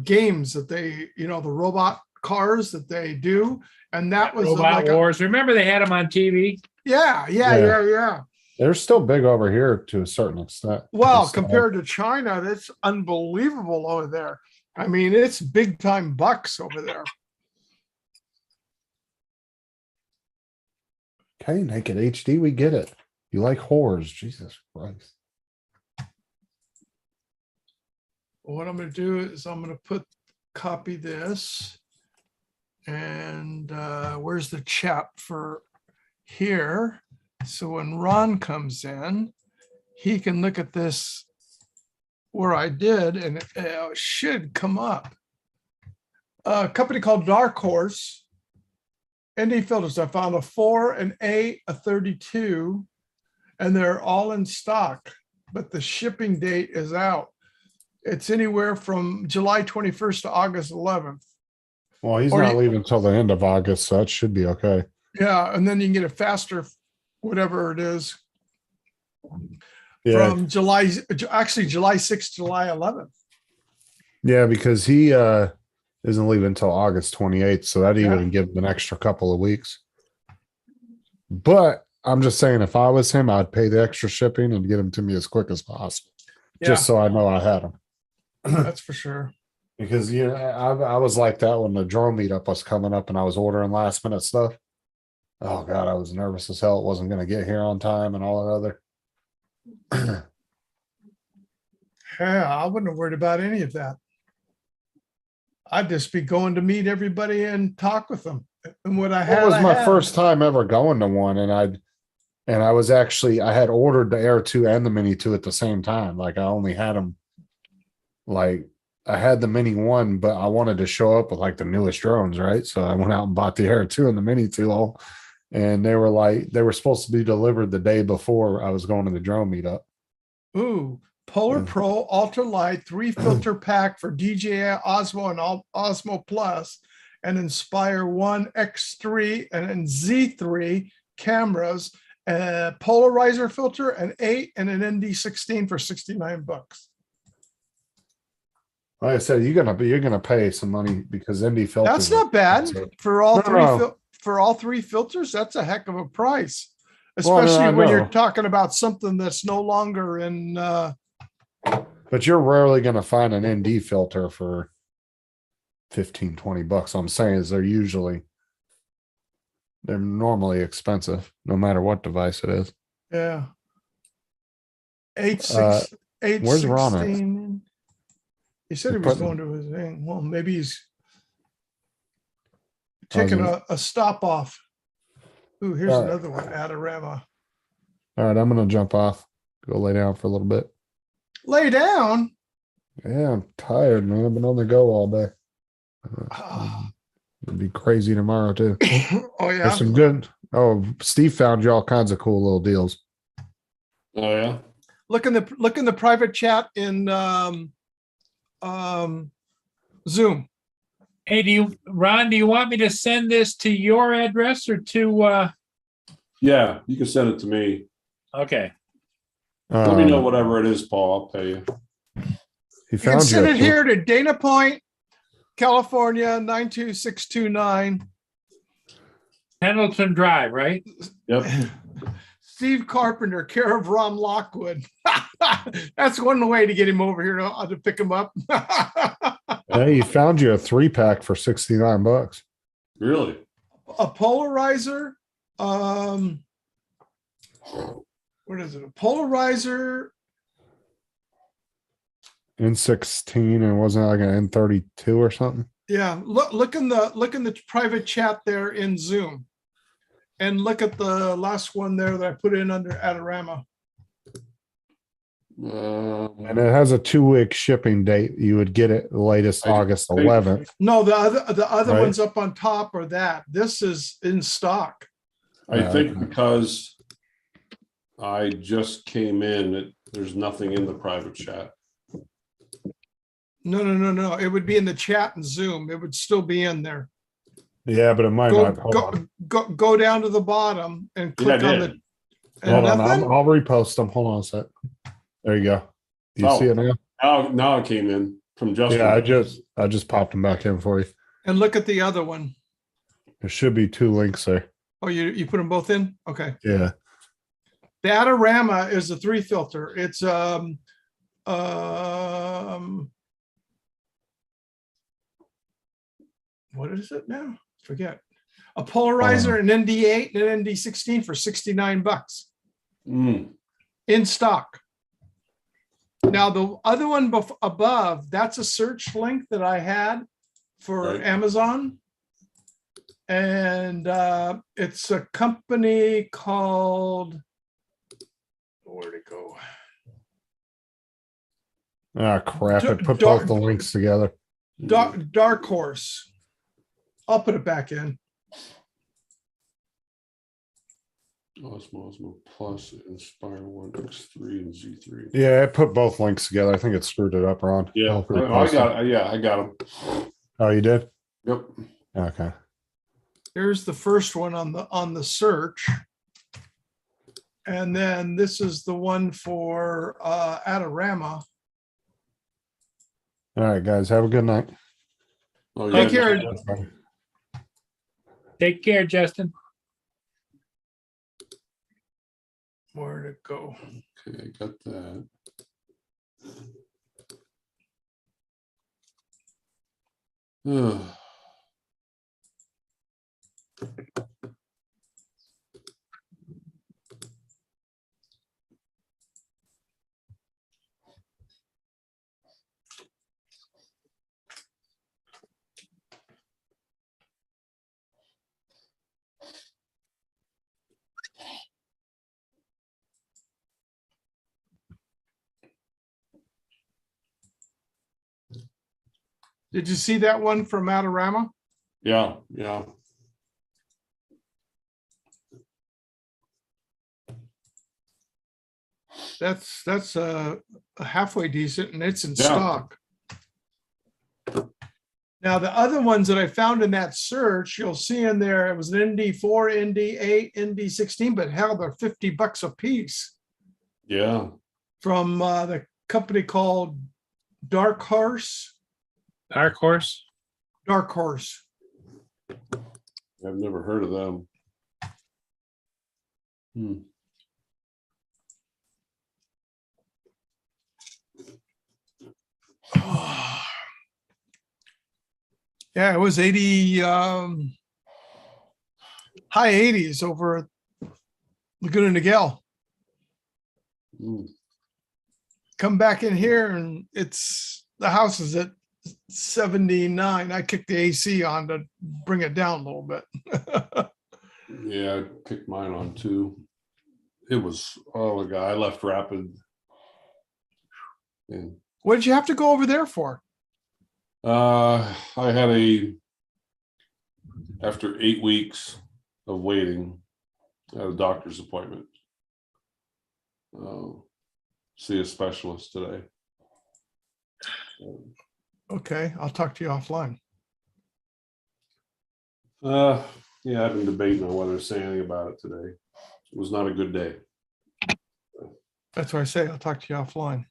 Speaker 6: games that the robot cars that they do. And that was
Speaker 2: Robot
Speaker 6: like
Speaker 2: Wars. Remember they had them on TV?
Speaker 6: yeah.
Speaker 1: They're still big over here to a certain extent.
Speaker 6: Well,
Speaker 1: It's,
Speaker 6: compared to China, that's unbelievable over there. I mean, it's big time bucks over there.
Speaker 1: okay, Naked HD, we get it. You like whores, Jesus Christ.
Speaker 6: What I'm going to do is I'm going to copy this. And where's the chat for here? So when Ron comes in, he can look at this where I did, and it should come up. A company called Dark Horse, ND filters. I found a 4, an 8, a 32, and they're all in stock, but the shipping date is out. It's anywhere from July 21st to August 11th.
Speaker 1: Well, he's
Speaker 6: Or
Speaker 1: not
Speaker 6: you-
Speaker 1: leaving till the end of August, so that should be okay.
Speaker 6: Yeah, and then you can get it faster, whatever it is,
Speaker 1: Yeah,
Speaker 6: from July 6th, July 11th.
Speaker 1: yeah, because he isn't leaving until August 28th, so that even
Speaker 6: Yeah.
Speaker 1: give him an extra couple of weeks. But I'm just saying, if I was him, I'd pay the extra shipping and get them to me as quick as possible,
Speaker 6: Yeah,
Speaker 1: just so I know I had them.
Speaker 6: that's for sure.
Speaker 1: Because I was like that when the drone meetup was coming up and I was ordering last minute stuff. Oh God, I was nervous as hell. It wasn't going to get here on time and all that other.
Speaker 6: Yeah, I wouldn't have worried about any of that. I'd just be going to meet everybody and talk with them. And what I had,
Speaker 1: It was
Speaker 6: I
Speaker 1: my
Speaker 6: had.
Speaker 1: first time ever going to one, and I was actually, I had ordered the Air 2 and the Mini 2 at the same time. Like I only had them, like I had the Mini 1, but I wanted to show up with like the newest drones, right? So I went out and bought the Air 2 and the Mini 2 all, and they were supposed to be delivered the day before I was going to the drone meetup.
Speaker 6: Ooh, Polar
Speaker 1: Yeah.
Speaker 6: Pro Ultralight 3 filter pack for DJI Osmo and Osmo Plus, and Inspire 1 X3 and then Z3 cameras, a polarizer filter, an 8 and an ND16 for $69.
Speaker 1: Like I said, you're gonna pay some money because ND filters.
Speaker 6: That's not bad
Speaker 1: expensive.
Speaker 6: for all
Speaker 1: No,
Speaker 6: three
Speaker 1: no.
Speaker 6: for all 3 filters. That's a heck of a price,
Speaker 1: Well, no,
Speaker 6: especially
Speaker 1: I
Speaker 6: when you're
Speaker 1: know.
Speaker 6: talking about something that's no longer in.
Speaker 1: But you're rarely gonna find an ND filter for $15-20. I'm saying is they're normally expensive, no matter what device it is.
Speaker 6: Yeah. 8
Speaker 1: Uh,
Speaker 6: 6 8
Speaker 1: where's Ron at?
Speaker 6: 16. He said he
Speaker 1: You're
Speaker 6: was
Speaker 1: putting-
Speaker 6: going to his thing. Well, maybe he's taking
Speaker 1: Awesome.
Speaker 6: a stop off. Ooh, here's
Speaker 1: All right.
Speaker 6: another one, Adorama.
Speaker 1: All right, I'm gonna jump off. Go lay down for a little bit.
Speaker 6: Lay down.
Speaker 1: Yeah, I'm tired, man. I've been on the go all day.
Speaker 6: Ah.
Speaker 1: It'll be crazy tomorrow too.
Speaker 6: Oh, yeah.
Speaker 1: There's some good. Oh, Steve found you all kinds of cool little deals.
Speaker 5: Oh, yeah?
Speaker 6: Look in the private chat in Zoom.
Speaker 2: Hey, Ron, do you want me to send this to your address or to,
Speaker 5: Yeah, you can send it to me.
Speaker 2: okay.
Speaker 5: Let me know whatever it is, Paul. I'll pay you.
Speaker 1: He
Speaker 6: You can
Speaker 1: found
Speaker 6: send
Speaker 1: you.
Speaker 6: it here to Dana Point, California, 92629.
Speaker 2: Pendleton Drive, right?
Speaker 5: Yep.
Speaker 6: Steve Carpenter, care of Ron Lockwood. That's one way to get him over here to pick him up.
Speaker 1: Hey, he found you a 3-pack for $69.
Speaker 5: Really?
Speaker 6: A polarizer. What is it? A polarizer.
Speaker 1: N16, and it wasn't like an N32 or something.
Speaker 6: Yeah, look in the private chat there in Zoom, and look at the last one there that I put in under Adorama.
Speaker 1: And it has a 2-week shipping date. You would get it the latest
Speaker 5: I-
Speaker 1: August 11th.
Speaker 6: No, the other
Speaker 1: Right.
Speaker 6: ones up on top are that. This is in stock.
Speaker 5: I
Speaker 1: Yeah,
Speaker 5: think
Speaker 1: okay.
Speaker 5: because I just came in, there's nothing in the private chat.
Speaker 6: No. It would be in the chat and Zoom. It would still be in there.
Speaker 1: Yeah, but it might
Speaker 6: Go
Speaker 1: not. Hold on.
Speaker 6: go down to the bottom and
Speaker 5: Yeah, I
Speaker 6: click on
Speaker 5: did.
Speaker 6: the. And
Speaker 1: Hold on.
Speaker 6: nothing?
Speaker 1: I'll repost them. Hold on a sec. There you go. You
Speaker 5: Oh.
Speaker 1: see it now?
Speaker 5: Now it came in from Justin.
Speaker 1: Yeah, I just popped them back in for you.
Speaker 6: And look at the other one.
Speaker 1: There should be 2 links there.
Speaker 6: Oh, you put them both in? Okay.
Speaker 1: Yeah.
Speaker 6: The Adorama is a 3 filter. It's what is it now? Forget. A polarizer, an ND8 and an ND16 for $69
Speaker 5: Mm,
Speaker 6: in stock. Now the other one above, that's a search link that I had for
Speaker 5: Right.
Speaker 6: Amazon. And it's a company called, where'd it go?
Speaker 1: Ah, crap. I put
Speaker 6: Dark-
Speaker 1: both the links together.
Speaker 6: Dark Horse. I'll put it back in.
Speaker 5: Osmo Plus, Inspire 1, X3, and Z3.
Speaker 1: Yeah, I put both links together. I think it screwed it up, Ron.
Speaker 5: Yeah,
Speaker 1: I'll
Speaker 5: I
Speaker 1: repost them.
Speaker 5: got it. Yeah, I got them.
Speaker 1: Oh, you did?
Speaker 5: Yep.
Speaker 1: Okay.
Speaker 6: Here's the first one on the search. And then this is the one for Adorama.
Speaker 1: All right, guys. Have a good night.
Speaker 5: Oh,
Speaker 6: Take care.
Speaker 2: Take care, Justin.
Speaker 6: Where'd it go?
Speaker 5: Okay, I got that. Ugh.
Speaker 6: Did you see that one from Adorama?
Speaker 5: Yeah.
Speaker 6: That's a halfway decent and it's in
Speaker 5: Yeah.
Speaker 6: stock. Now, the other ones that I found in that search, you'll see in there, it was an ND4, ND8, ND16, but hell, they're $50 a piece
Speaker 5: Yeah.
Speaker 6: from the company called Dark Horse.
Speaker 2: Dark Horse.
Speaker 6: Dark Horse.
Speaker 5: I've never heard of them. Hmm.
Speaker 6: Yeah, it was 80, high 80s over at Laguna Niguel.
Speaker 5: Hmm.
Speaker 6: Come back in here and the house is at 79. I kicked the AC on to bring it down a little bit.
Speaker 5: Yeah, I kicked mine on too. It was, oh my God, I left Rapid. And
Speaker 6: What did you have to go over there for?
Speaker 5: I had after 8 weeks of waiting, I had a doctor's appointment. See a specialist today.
Speaker 6: Okay, I'll talk to you offline.
Speaker 5: Yeah, I've been debating on whether to say anything about it today. It was not a good day.
Speaker 6: That's what I say. I'll talk to you offline.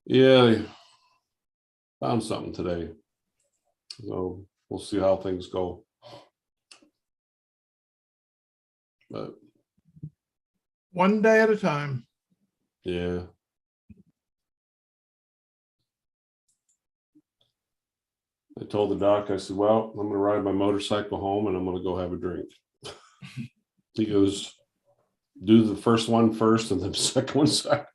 Speaker 5: Yeah, I found something today. So we'll see how things go. But
Speaker 6: One day at a time.
Speaker 5: yeah. I told the doc, I said, well, I'm gonna ride my motorcycle home and I'm gonna go have a drink. He goes, do the first one first and then the second one second.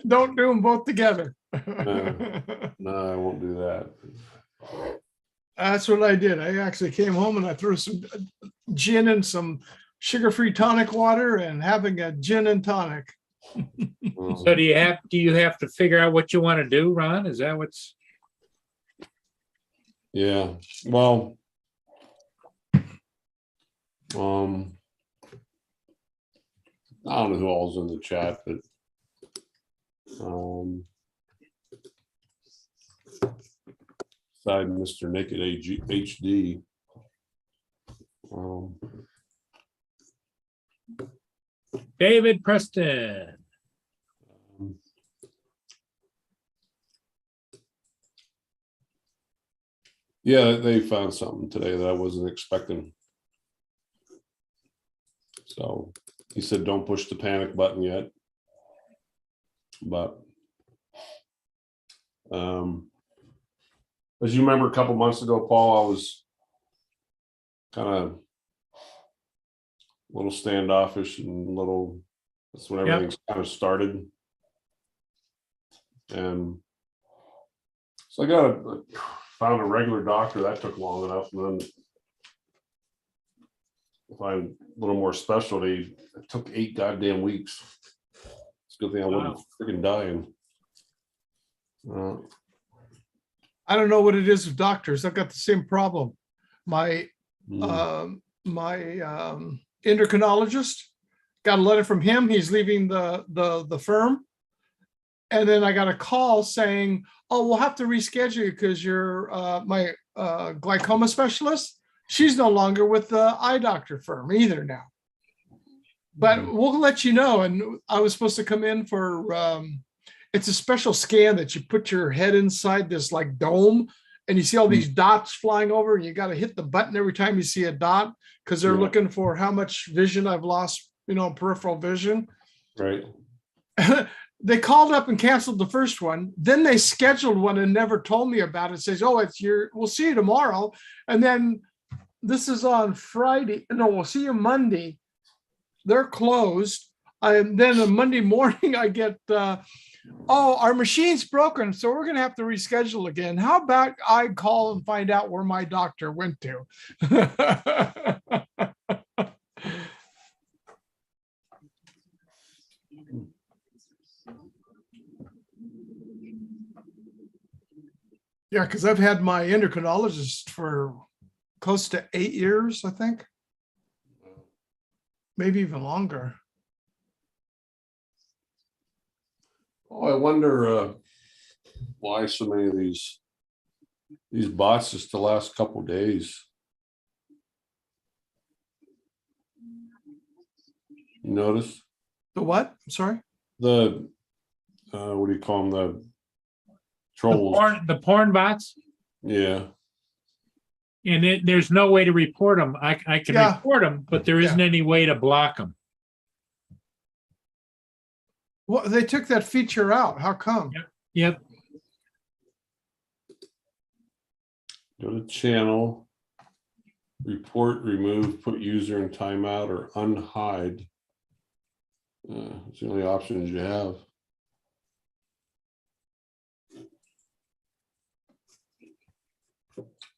Speaker 6: Don't do them both together.
Speaker 5: No, I won't do that.
Speaker 6: That's what I did. I actually came home and I threw some gin and some sugar-free tonic water and having a gin and tonic.
Speaker 2: So do you have to figure out what you want to do, Ron? Is that what's?
Speaker 5: Yeah, well, I don't know who all's in the chat, but aside Mr. Naked HD,
Speaker 2: David Preston.
Speaker 5: yeah, they found something today that I wasn't expecting. So he said, don't push the panic button yet. But as you remember a couple months ago, Paul, I was kind of a little standoffish and a little, that's when
Speaker 2: Yep.
Speaker 5: everything's kind of started. And so I found a regular doctor. That took long enough. And then find a little more specialty. It took 8 goddamn weeks. It's a good thing I wasn't freaking dying.
Speaker 6: I don't know what it is with doctors. I've got the same problem. My endocrinologist got a letter from him. He's leaving the firm. And then I got a call saying, oh, we'll have to reschedule you because you're my glaucoma specialist. She's no longer with the eye doctor firm either now. But we'll let you know. And I was supposed to come in for, it's a special scan that you put your head inside this like dome and you see all these dots flying over and you got to hit the button every time you see a dot because they're looking for how much vision I've lost, peripheral vision.
Speaker 5: Right.
Speaker 6: They called up and canceled the first one. Then they scheduled one and never told me about it. It says, oh, we'll see you tomorrow. And then this is on Friday. No, we'll see you Monday. They're closed. And then on Monday morning, I get, our machine's broken. So we're going to have to reschedule again. How about I call and find out where my doctor went to? Yeah, because I've had my endocrinologist for close to 8 years, I think. Maybe even longer.
Speaker 5: Oh, I wonder why so many of these bots just the last couple of days. You notice?
Speaker 6: The what? I'm sorry.
Speaker 5: The what do you call them? The trolls.
Speaker 2: The porn bots.
Speaker 5: Yeah.
Speaker 2: And there's no way to report them. I can report them, but there isn't any way to block them.
Speaker 6: Well, they took that feature out. How come?
Speaker 2: Yep.
Speaker 5: Go to channel, report, remove, put user in timeout, or unhide. It's the only options you have.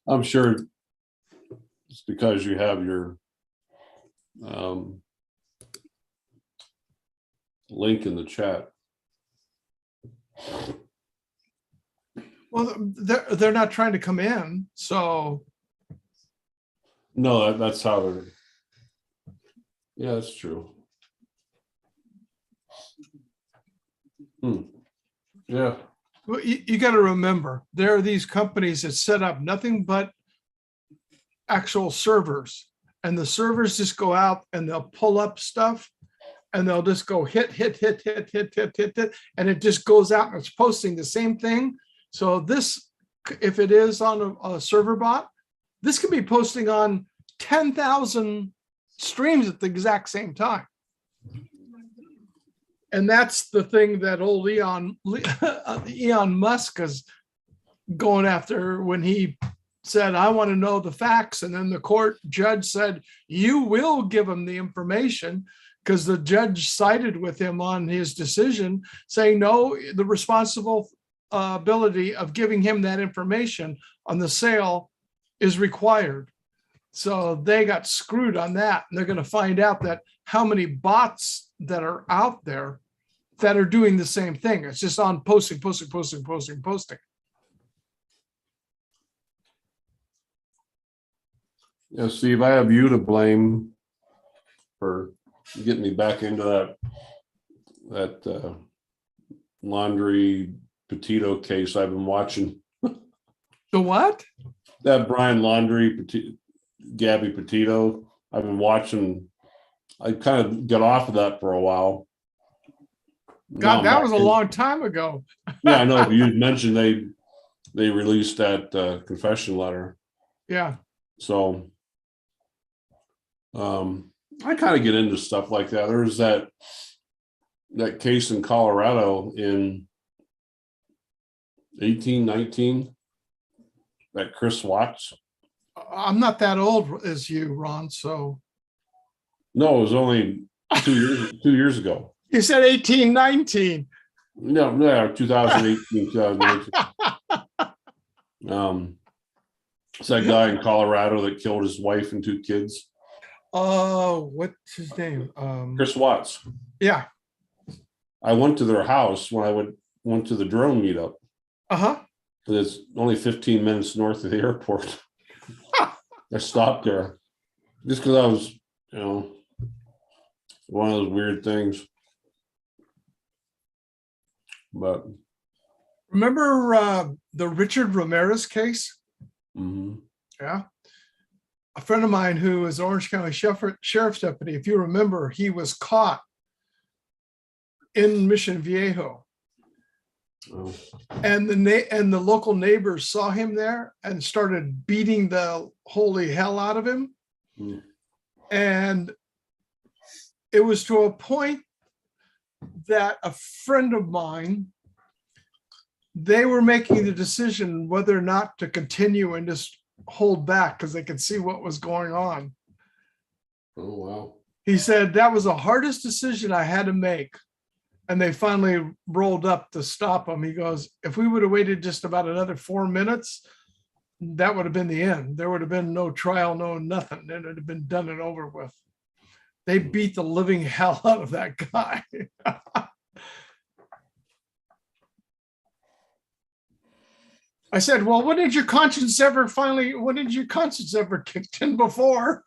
Speaker 5: I'm sure it's because you have your link in the chat.
Speaker 6: Well, they're not trying to come in, so
Speaker 5: No, that's how they're. Yeah, that's true. Yeah,
Speaker 6: well, you got to remember, there are these companies that set up nothing but actual servers, and the servers just go out and they'll pull up stuff, and they'll just go hit, and it just goes out and it's posting the same thing. So this, if it is on a server bot, this could be posting on 10,000 streams at the exact same time. And that's the thing that old Elon Musk is going after when he said, I want to know the facts. And then the court judge said, you will give him the information, because the judge sided with him on his decision, saying, no, the responsible ability of giving him that information on the sale is required. So they got screwed on that. And they're going to find out that how many bots that are out there that are doing the same thing. It's just on posting.
Speaker 5: yeah, Steve, I have you to blame for getting me back into that Laundry Petito case I've been watching.
Speaker 6: The what?
Speaker 5: That Brian Laundry, Gabby Petito, I've been watching. I kind of got off of that for a while. Now
Speaker 6: God,
Speaker 5: I'm
Speaker 6: that
Speaker 5: back
Speaker 6: was a
Speaker 5: in.
Speaker 6: long time ago.
Speaker 5: Yeah, I know, but you mentioned they released that confession letter.
Speaker 6: Yeah.
Speaker 5: So I kind of get into stuff like that. There's that case in Colorado in 1819 that Chris Watts.
Speaker 6: I'm not that old as you, Ron. So
Speaker 5: No, it was only 2 years ago.
Speaker 6: you said 1819.
Speaker 5: No, 2018, 2019. It's that guy in Colorado that killed his wife and 2 kids.
Speaker 6: Oh, what's his name?
Speaker 5: Chris Watts.
Speaker 6: Yeah.
Speaker 5: I went to their house when I went to the drone meetup.
Speaker 6: Uh-huh.
Speaker 5: It's only 15 minutes north of the airport. I stopped there just because I was, one of those weird things. But
Speaker 6: Remember the Richard Ramirez case?
Speaker 5: mhm.
Speaker 6: Yeah. A friend of mine who is Orange County Sheriff's deputy, if you remember, he was caught in Mission Viejo.
Speaker 5: Oh,
Speaker 6: And the local neighbors saw him there and started beating the holy hell out of him.
Speaker 5: Mm.
Speaker 6: And it was to a point that a friend of mine, they were making the decision whether or not to continue and just hold back because they could see what was going on.
Speaker 5: oh wow.
Speaker 6: He said that was the hardest decision I had to make. And they finally rolled up to stop him. He goes, if we would have waited just about another 4 minutes, that would have been the end. There would have been no trial, no nothing. It would have been done and over with. They beat the living hell out of that guy. I said, well, when did your conscience ever kicked in before?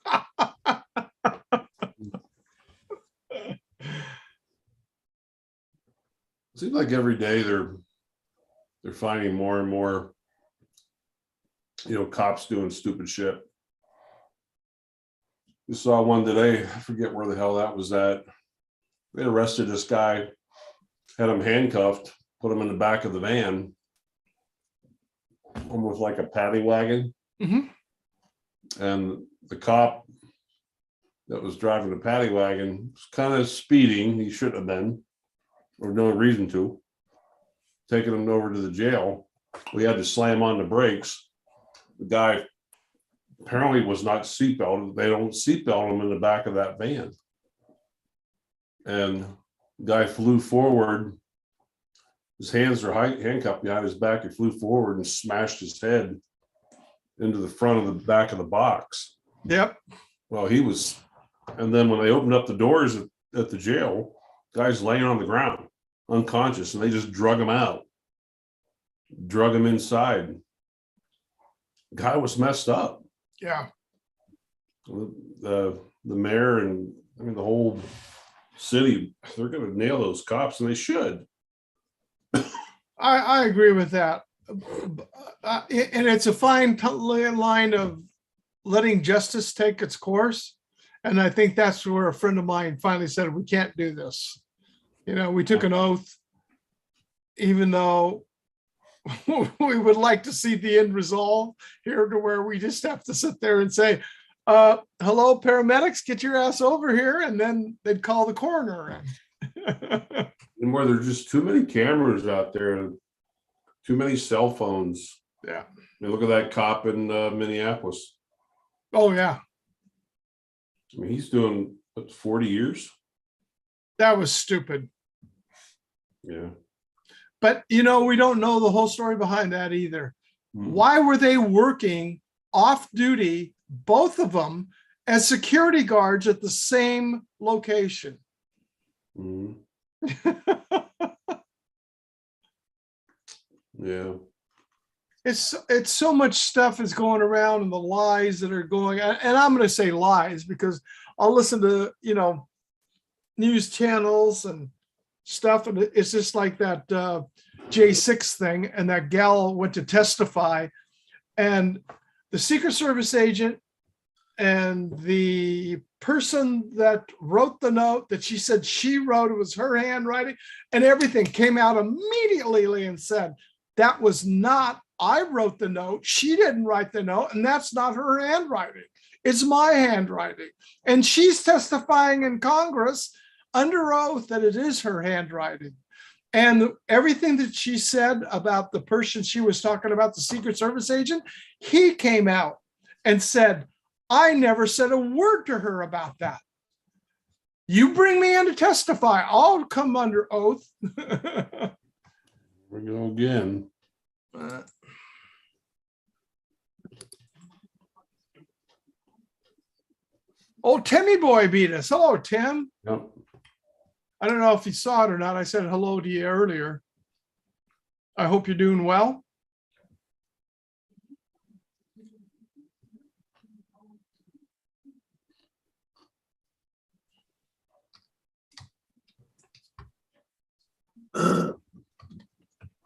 Speaker 5: Seems like every day they're finding more and more, cops doing stupid shit. We saw one today, I forget where the hell that was at. They arrested this guy, had him handcuffed, put him in the back of the van, almost like a paddy wagon.
Speaker 6: Mhm.
Speaker 5: And the cop that was driving the paddy wagon was kind of speeding. He shouldn't have been, or no reason to. Taking him over to the jail. We had to slam on the brakes. The guy apparently was not seatbelted. They don't seatbelt him in the back of that van. And the guy flew forward. His hands are handcuffed behind his back. He flew forward and smashed his head into the front of the back of the box.
Speaker 6: Yep.
Speaker 5: Well, he was, and then when they opened up the doors at the jail, guy's laying on the ground, unconscious, and they just drug him out, drug him inside. Guy was messed up.
Speaker 6: Yeah.
Speaker 5: The mayor and I mean the whole city, they're going to nail those cops, and they should.
Speaker 6: I agree with that. And it's a fine line of letting justice take its course. And I think that's where a friend of mine finally said, we can't do this. You know, we took an oath, even though we would like to see the end result here to where we just have to sit there and say, hello, paramedics, get your ass over here. And then they'd call the coroner in.
Speaker 5: And where there's just too many cameras out there, too many cell phones.
Speaker 6: Yeah.
Speaker 5: I mean, look at that cop in Minneapolis.
Speaker 6: Oh, yeah.
Speaker 5: I mean, he's doing what, 40 years.
Speaker 6: That was stupid.
Speaker 5: Yeah.
Speaker 6: But, you know, we don't know the whole story behind that either.
Speaker 5: Mhm.
Speaker 6: Why were they working off duty, both of them, as security guards at the same location?
Speaker 5: Mhm. Yeah.
Speaker 6: It's so much stuff is going around and the lies that are going, and I'm going to say lies because I'll listen to, you know, news channels and stuff. And it's just like that J6 thing. And that gal went to testify, and the Secret Service agent and the person that wrote the note that she said she wrote, it was her handwriting, and everything came out immediately and said, that was not, I wrote the note. She didn't write the note, and that's not her handwriting. It's my handwriting. And she's testifying in Congress under oath that it is her handwriting. And everything that she said about the person she was talking about, the Secret Service agent, he came out and said, I never said a word to her about that. You bring me in to testify, I'll come under oath.
Speaker 5: We go again.
Speaker 6: Oh, Timmy boy beat us. Hello, Tim.
Speaker 5: Yep.
Speaker 6: I don't know if you saw it or not. I said hello to you earlier. I hope you're doing well.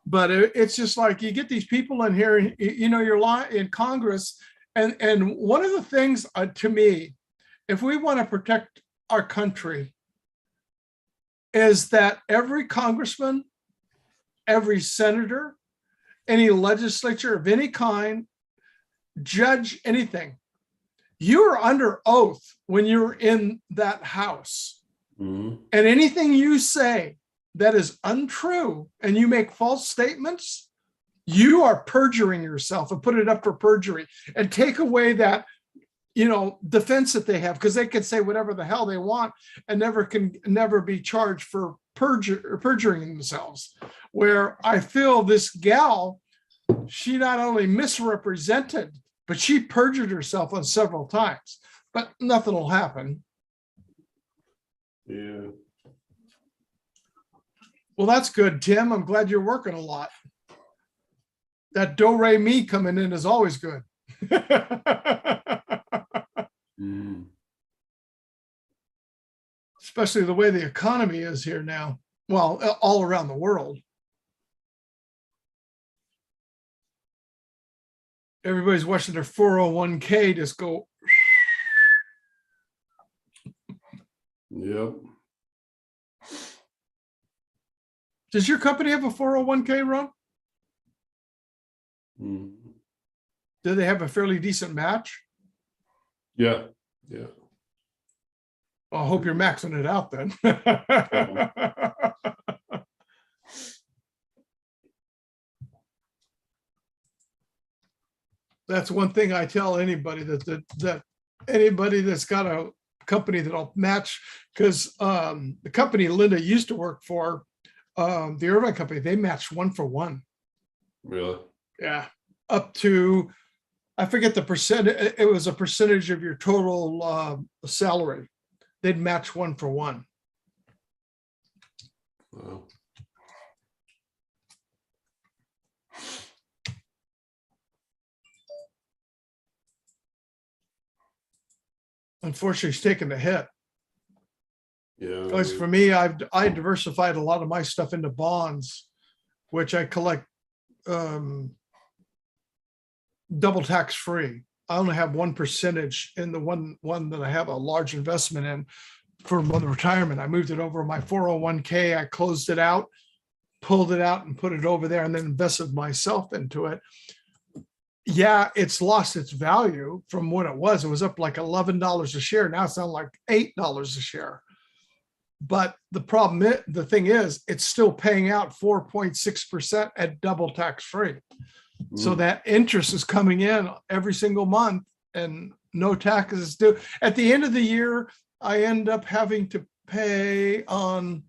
Speaker 6: But it's just like you get these people in here, you know, you're in Congress. And one of the things to me, if we want to protect our country, is that every congressman, every senator, any legislature of any kind, judge, anything, you are under oath when you're in that house.
Speaker 5: Mhm.
Speaker 6: And anything you say that is untrue and you make false statements, you are perjuring yourself and put it up for perjury and take away that, you know, defense that they have, because they can say whatever the hell they want and never be charged for perjuring themselves. Where I feel this gal, she not only misrepresented, but she perjured herself on several times, but nothing will happen.
Speaker 5: Yeah.
Speaker 6: Well, that's good, Tim. I'm glad you're working a lot. That do re mi coming in is always good.
Speaker 5: Mhm.
Speaker 6: Especially the way the economy is here now. Well, all around the world. Everybody's watching their 401k just go.
Speaker 5: Yep.
Speaker 6: Does your company have a 401k, Ron?
Speaker 5: Mhm.
Speaker 6: Do they have a fairly decent match?
Speaker 5: Yeah. Yeah.
Speaker 6: I hope you're maxing it out then. That's one thing I tell anybody that anybody that's got a company that'll match, because the company Linda used to work for, the Irvine company, they matched 1 for 1.
Speaker 5: Really.
Speaker 6: Yeah, up to I forget the percent, it was a percentage of your total salary. They'd match 1 for 1.
Speaker 5: Wow.
Speaker 6: Unfortunately, he's taken the hit.
Speaker 5: Yeah.
Speaker 6: At least for me, I diversified a lot of my stuff into bonds, which I collect double tax free. I only have 1% in the one that I have a large investment in for the retirement. I moved it over my 401k. I closed it out, pulled it out and put it over there and then invested myself into it. Yeah, it's lost its value from what it was. It was up like $11 a share. Now it's down like $8 a share. But the problem, the thing is, it's still paying out 4.6% at double tax free. So that interest is coming in every single month and no taxes due. At the end of the year, I end up having to pay on,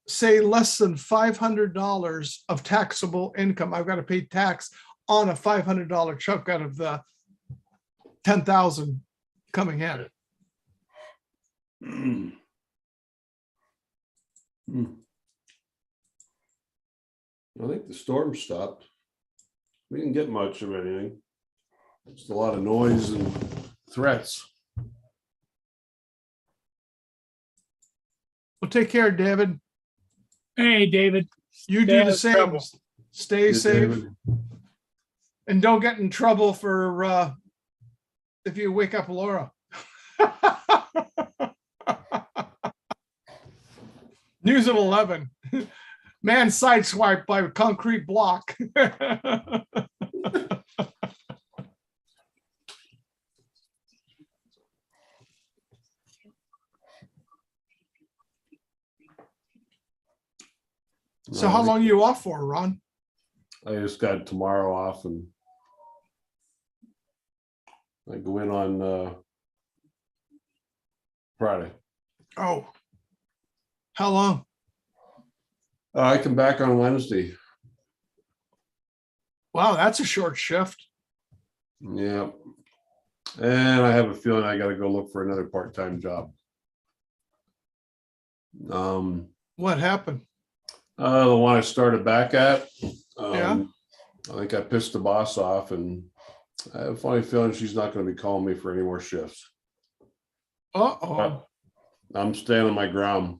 Speaker 6: say, less than $500 of taxable income. I've got to pay tax on a $500 chunk out of the 10,000 coming in.
Speaker 5: I think the storm stopped. We didn't get much of anything. Just a lot of noise and threats.
Speaker 6: Well, take care, David.
Speaker 2: Hey, David.
Speaker 6: You
Speaker 2: Stay
Speaker 6: do
Speaker 2: out
Speaker 6: the
Speaker 2: of
Speaker 6: same.
Speaker 2: trouble.
Speaker 6: Stay
Speaker 5: Yeah,
Speaker 6: safe
Speaker 5: David.
Speaker 6: and don't get in trouble for if you wake up Laura. News at 11. Man sideswiped by a concrete block. So how long are you off for, Ron?
Speaker 5: I just got tomorrow off and I go in on Friday.
Speaker 6: Oh, how long?
Speaker 5: I come back on Wednesday.
Speaker 6: Wow, that's a short shift.
Speaker 5: Yeah. And I have a feeling I gotta go look for another part-time job.
Speaker 6: What happened?
Speaker 5: The one I started back at.
Speaker 6: Yeah.
Speaker 5: I think I pissed the boss off and I have a funny feeling she's not gonna be calling me for any more shifts.
Speaker 6: Uh-oh.
Speaker 5: I'm standing my ground.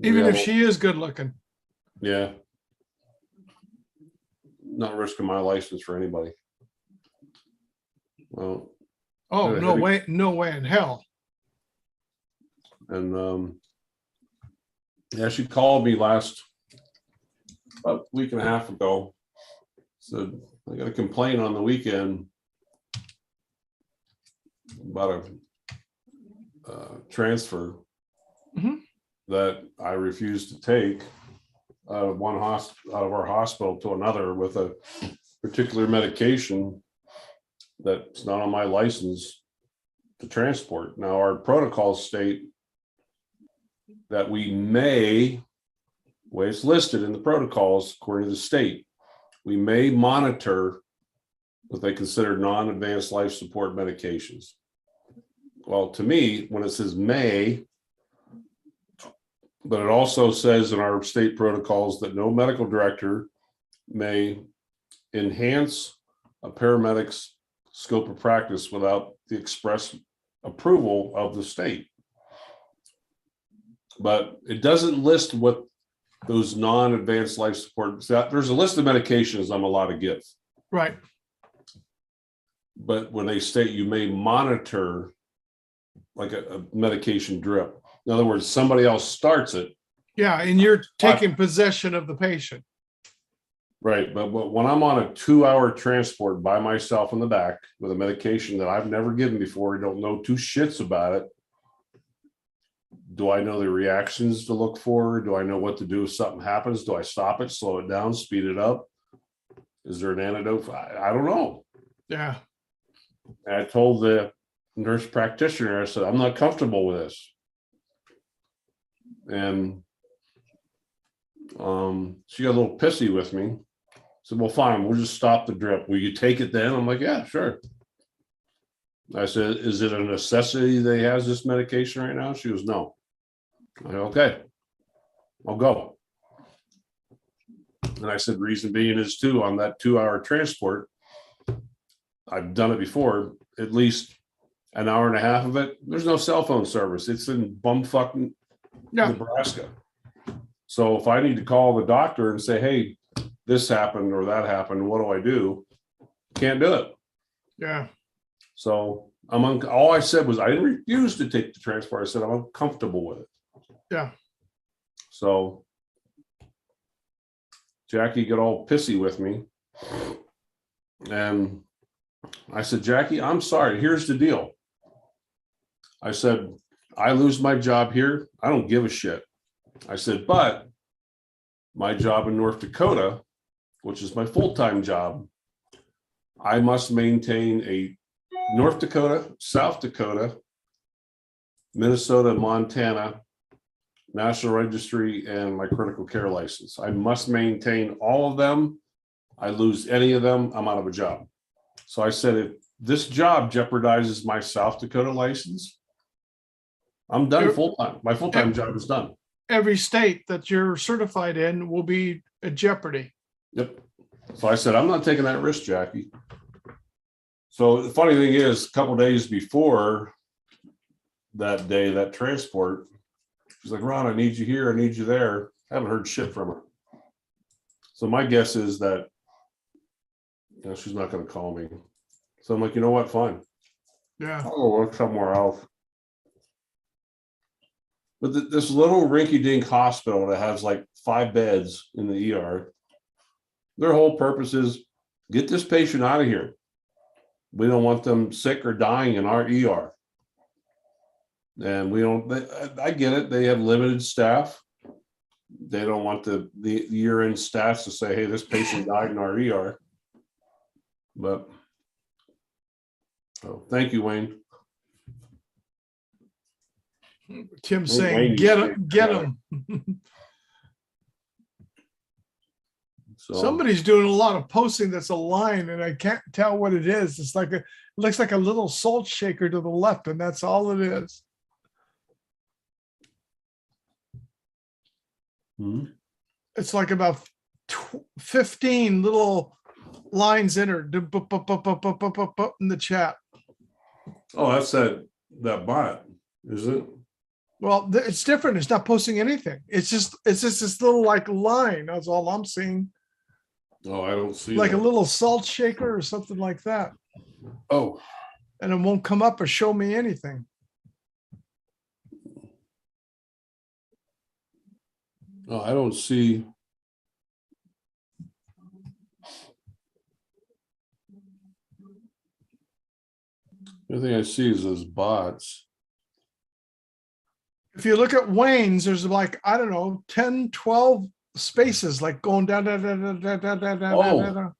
Speaker 6: Even
Speaker 5: Yeah,
Speaker 6: if she is good looking.
Speaker 5: yeah. Not risking my license for anybody. Well,
Speaker 6: Oh,
Speaker 5: Yeah,
Speaker 6: no
Speaker 5: heavy-
Speaker 6: way, no way in hell.
Speaker 5: and yeah, she called me about a week and a half ago. Said, I got a complaint on the weekend about a transfer
Speaker 6: Mhm.
Speaker 5: that I refused to take out of out of our hospital to another with a particular medication that's not on my license to transport. Now, our protocols state that we may, way it's listed in the protocols, according to the state, we may monitor what they consider non-advanced life support medications. Well, to me, when it says may, but it also says in our state protocols that no medical director may enhance a paramedic's scope of practice without the express approval of the state. But it doesn't list what those non-advanced life support, there's a list of medications I'm allowed to give.
Speaker 6: Right.
Speaker 5: But when they state you may monitor like a medication drip, in other words, somebody else starts it.
Speaker 6: Yeah, and you're taking possession of the patient.
Speaker 5: Right, but when I'm on a 2-hour transport by myself in the back with a medication that I've never given before, I don't know two shits about it. Do I know the reactions to look for? Do I know what to do if something happens? Do I stop it, slow it down, speed it up? Is there an antidote? I don't know.
Speaker 6: Yeah.
Speaker 5: And I told the nurse practitioner, I said, I'm not comfortable with this. And she got a little pissy with me.
Speaker 7: said, well, fine, we'll just stop the drip. Will you take it then? I'm like, yeah, sure. I said, is it a necessity that he has this medication right now? She goes, no. I go, okay, I'll go. And I said, reason being is too, on that 2-hour transport, I've done it before, at least an hour and a half of it, there's no cell phone service. It's in bumfuck
Speaker 6: Yeah.
Speaker 7: Nebraska. So if I need to call the doctor and say, hey, this happened or that happened, what do I do? Can't do it.
Speaker 6: Yeah.
Speaker 7: So all I said was I didn't refuse to take the transport. I said I'm uncomfortable with it.
Speaker 6: Yeah.
Speaker 7: So Jackie got all pissy with me. And I said, Jackie, I'm sorry. Here's the deal. I said, I lose my job here. I don't give a shit. I said, but my job in North Dakota, which is my full-time job, I must maintain a North Dakota, South Dakota, Minnesota, Montana, National Registry, and my critical care license. I must maintain all of them. I lose any of them, I'm out of a job. So I said, if this job jeopardizes my South Dakota license, I'm done full-time. My full-time job is done.
Speaker 6: Every state that you're certified in will be at jeopardy.
Speaker 7: Yep. So I said, I'm not taking that risk, Jackie. So the funny thing is, a couple days before that day, that transport, she's like, Ron, I need you here. I need you there. I haven't heard shit from her. So my guess is that, she's not going to call me. So I'm like, you know what? Fine.
Speaker 6: Yeah.
Speaker 7: I'll go work somewhere else. But this little rinky-dink hospital that has like 5 beds in the ER, their whole purpose is get this patient out of here. We don't want them sick or dying in our ER. And we don't, I get it. They have limited staff. They don't want the year-end stats to say, hey, this patient died in our ER. But, thank you, Wayne.
Speaker 6: Tim
Speaker 7: Wayne
Speaker 6: saying, get
Speaker 7: used to-
Speaker 6: him, get him.
Speaker 7: So,
Speaker 6: Somebody's doing a lot of posting that's a line and I can't tell what it is. It's like it looks like a little salt shaker to the left and that's all it is.
Speaker 7: hmm.
Speaker 6: It's like about 15 little lines entered in the chat.
Speaker 7: Oh, that's that bot, is it?
Speaker 6: Well, it's different. It's not posting anything. It's just this little like line. That's all I'm seeing.
Speaker 7: Oh, I don't see
Speaker 6: Like
Speaker 7: that.
Speaker 6: a little salt shaker or something like that.
Speaker 7: Oh,
Speaker 6: And it won't come up or show me anything.
Speaker 7: oh, I don't see. The only thing I see is those bots.
Speaker 6: If you look at Wayne's, there's like, I don't know, 10, 12 spaces like going down.
Speaker 7: Oh.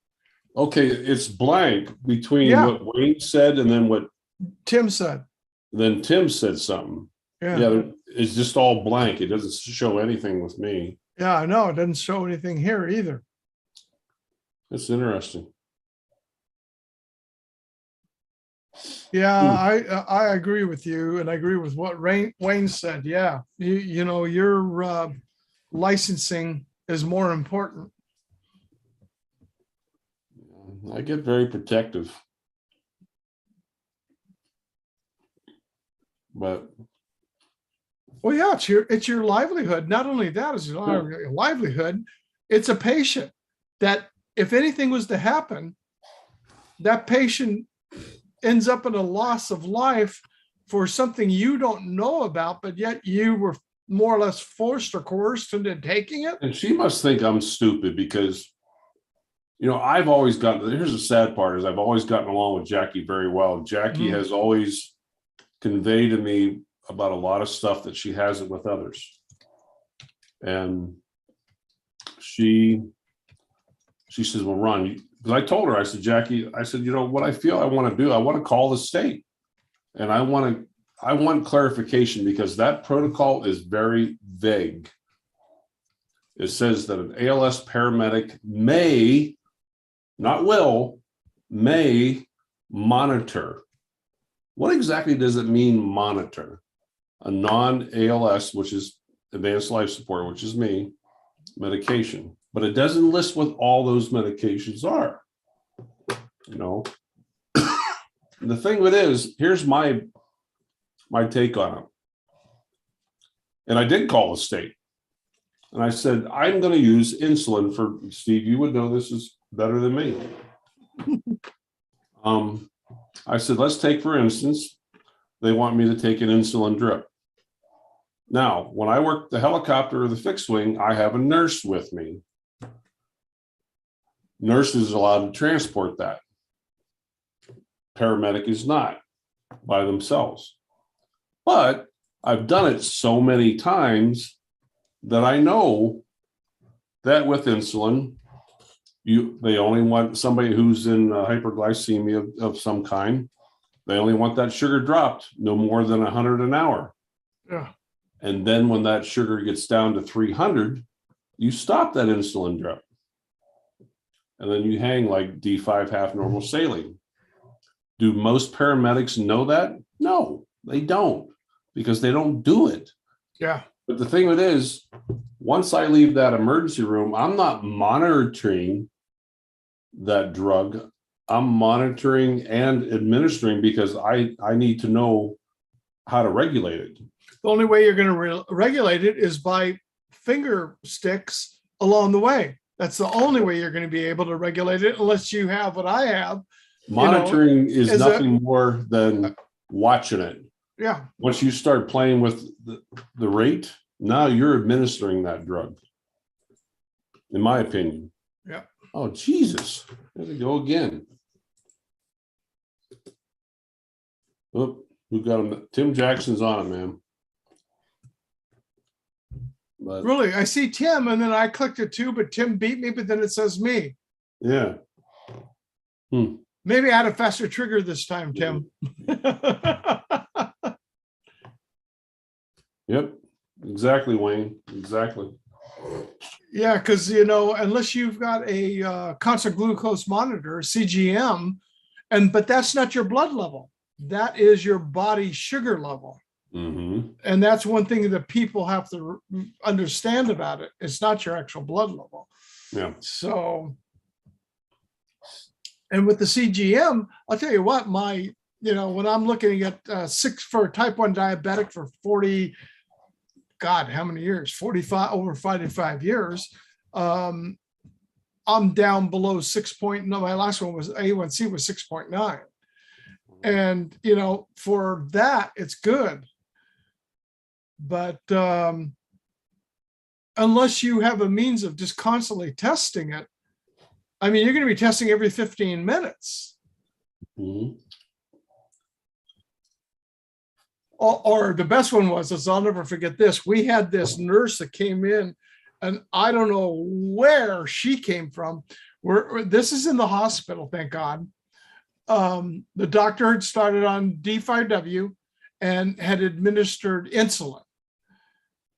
Speaker 7: Okay, it's blank between
Speaker 6: Yeah.
Speaker 7: what Wayne said and then what
Speaker 6: Tim said.
Speaker 7: then Tim said something.
Speaker 6: Yeah.
Speaker 7: Yeah, it's just all blank. It doesn't show anything with me.
Speaker 6: Yeah, I know. It doesn't show anything here either.
Speaker 7: It's interesting.
Speaker 6: Yeah, I agree with you, and I agree with what Wayne said. Yeah, you know your licensing is more important.
Speaker 7: I get very protective. But
Speaker 6: Well, yeah, it's your livelihood. Not only that is your livelihood, it's a patient that if anything was to happen, that patient ends up in a loss of life for something you don't know about, but yet you were more or less forced or coerced into taking it.
Speaker 7: and she must think I'm stupid because, I've always gotten, here's the sad part is I've always gotten along with Jackie very well. Jackie has always conveyed to me about a lot of stuff that she hasn't with others. And she says, well, Ron, because I told her, I said, Jackie, I said, what I feel I want to do, I want to call the state and I want clarification because that protocol is very vague. It says that an ALS paramedic may not will, may monitor. What exactly does it mean, monitor? A non-ALS, which is advanced life support, which is me, medication, but it doesn't list what all those medications are. You know, the thing with it is, here's my take on it. And I did call the state. And I said, I'm going to use insulin for, Steve, you would know this is better than me. I said, let's take, for instance, they want me to take an insulin drip. Now, when I work the helicopter or the fixed wing, I have a nurse with me. Nurse is allowed to transport that. Paramedic is not by themselves. But I've done it so many times that I know that with insulin, they only want somebody who's in hyperglycemia of some kind. They only want that sugar dropped no more than 100 an hour.
Speaker 6: Yeah.
Speaker 7: And then when that sugar gets down to 300, you stop that insulin drip. And then you hang like D5 half normal saline. Do most paramedics know that? No, they don't, because they don't do it.
Speaker 6: Yeah.
Speaker 7: But the thing with it is, once I leave that emergency room, I'm not monitoring that drug. I'm monitoring and administering because I need to know how to regulate it.
Speaker 6: The only way you're going to regulate it is by finger sticks along the way. That's the only way you're going to be able to regulate it, unless you have what I have.
Speaker 7: Monitoring is
Speaker 6: is
Speaker 7: nothing more than watching it.
Speaker 6: Yeah.
Speaker 7: Once you start playing with the rate, now you're administering that drug, in my opinion.
Speaker 6: Yeah.
Speaker 7: Oh, Jesus. There we go again. Oh, who got him? Tim Jackson's on it, man. But
Speaker 6: Really, I see Tim, and then I clicked it too, but Tim beat me, but then it says me.
Speaker 7: yeah.
Speaker 6: Maybe I had a faster trigger this time, Tim.
Speaker 7: Yep. Exactly, Wayne. Exactly.
Speaker 6: Yeah, because, you know, unless you've got a constant glucose monitor, CGM, but that's not your blood level. That is your body sugar level.
Speaker 7: Mm-hmm.
Speaker 6: And that's one thing that people have to understand about it. It's not your actual blood level.
Speaker 7: Yeah.
Speaker 6: So, and with the CGM, I'll tell you what, when I'm looking at for type 1 diabetic for 40, God, how many years? 45, over 45 years. I'm down below 6 point. No, my last one was A1C was 6.9. And, you know, for that, it's good. But unless you have a means of just constantly testing it, I mean, you're going to be testing every 15 minutes.
Speaker 7: Mm-hmm.
Speaker 6: Or the best one was, I'll never forget this. We had this nurse that came in, and I don't know where she came from. This is in the hospital, thank God. The doctor had started on D5W and had administered insulin.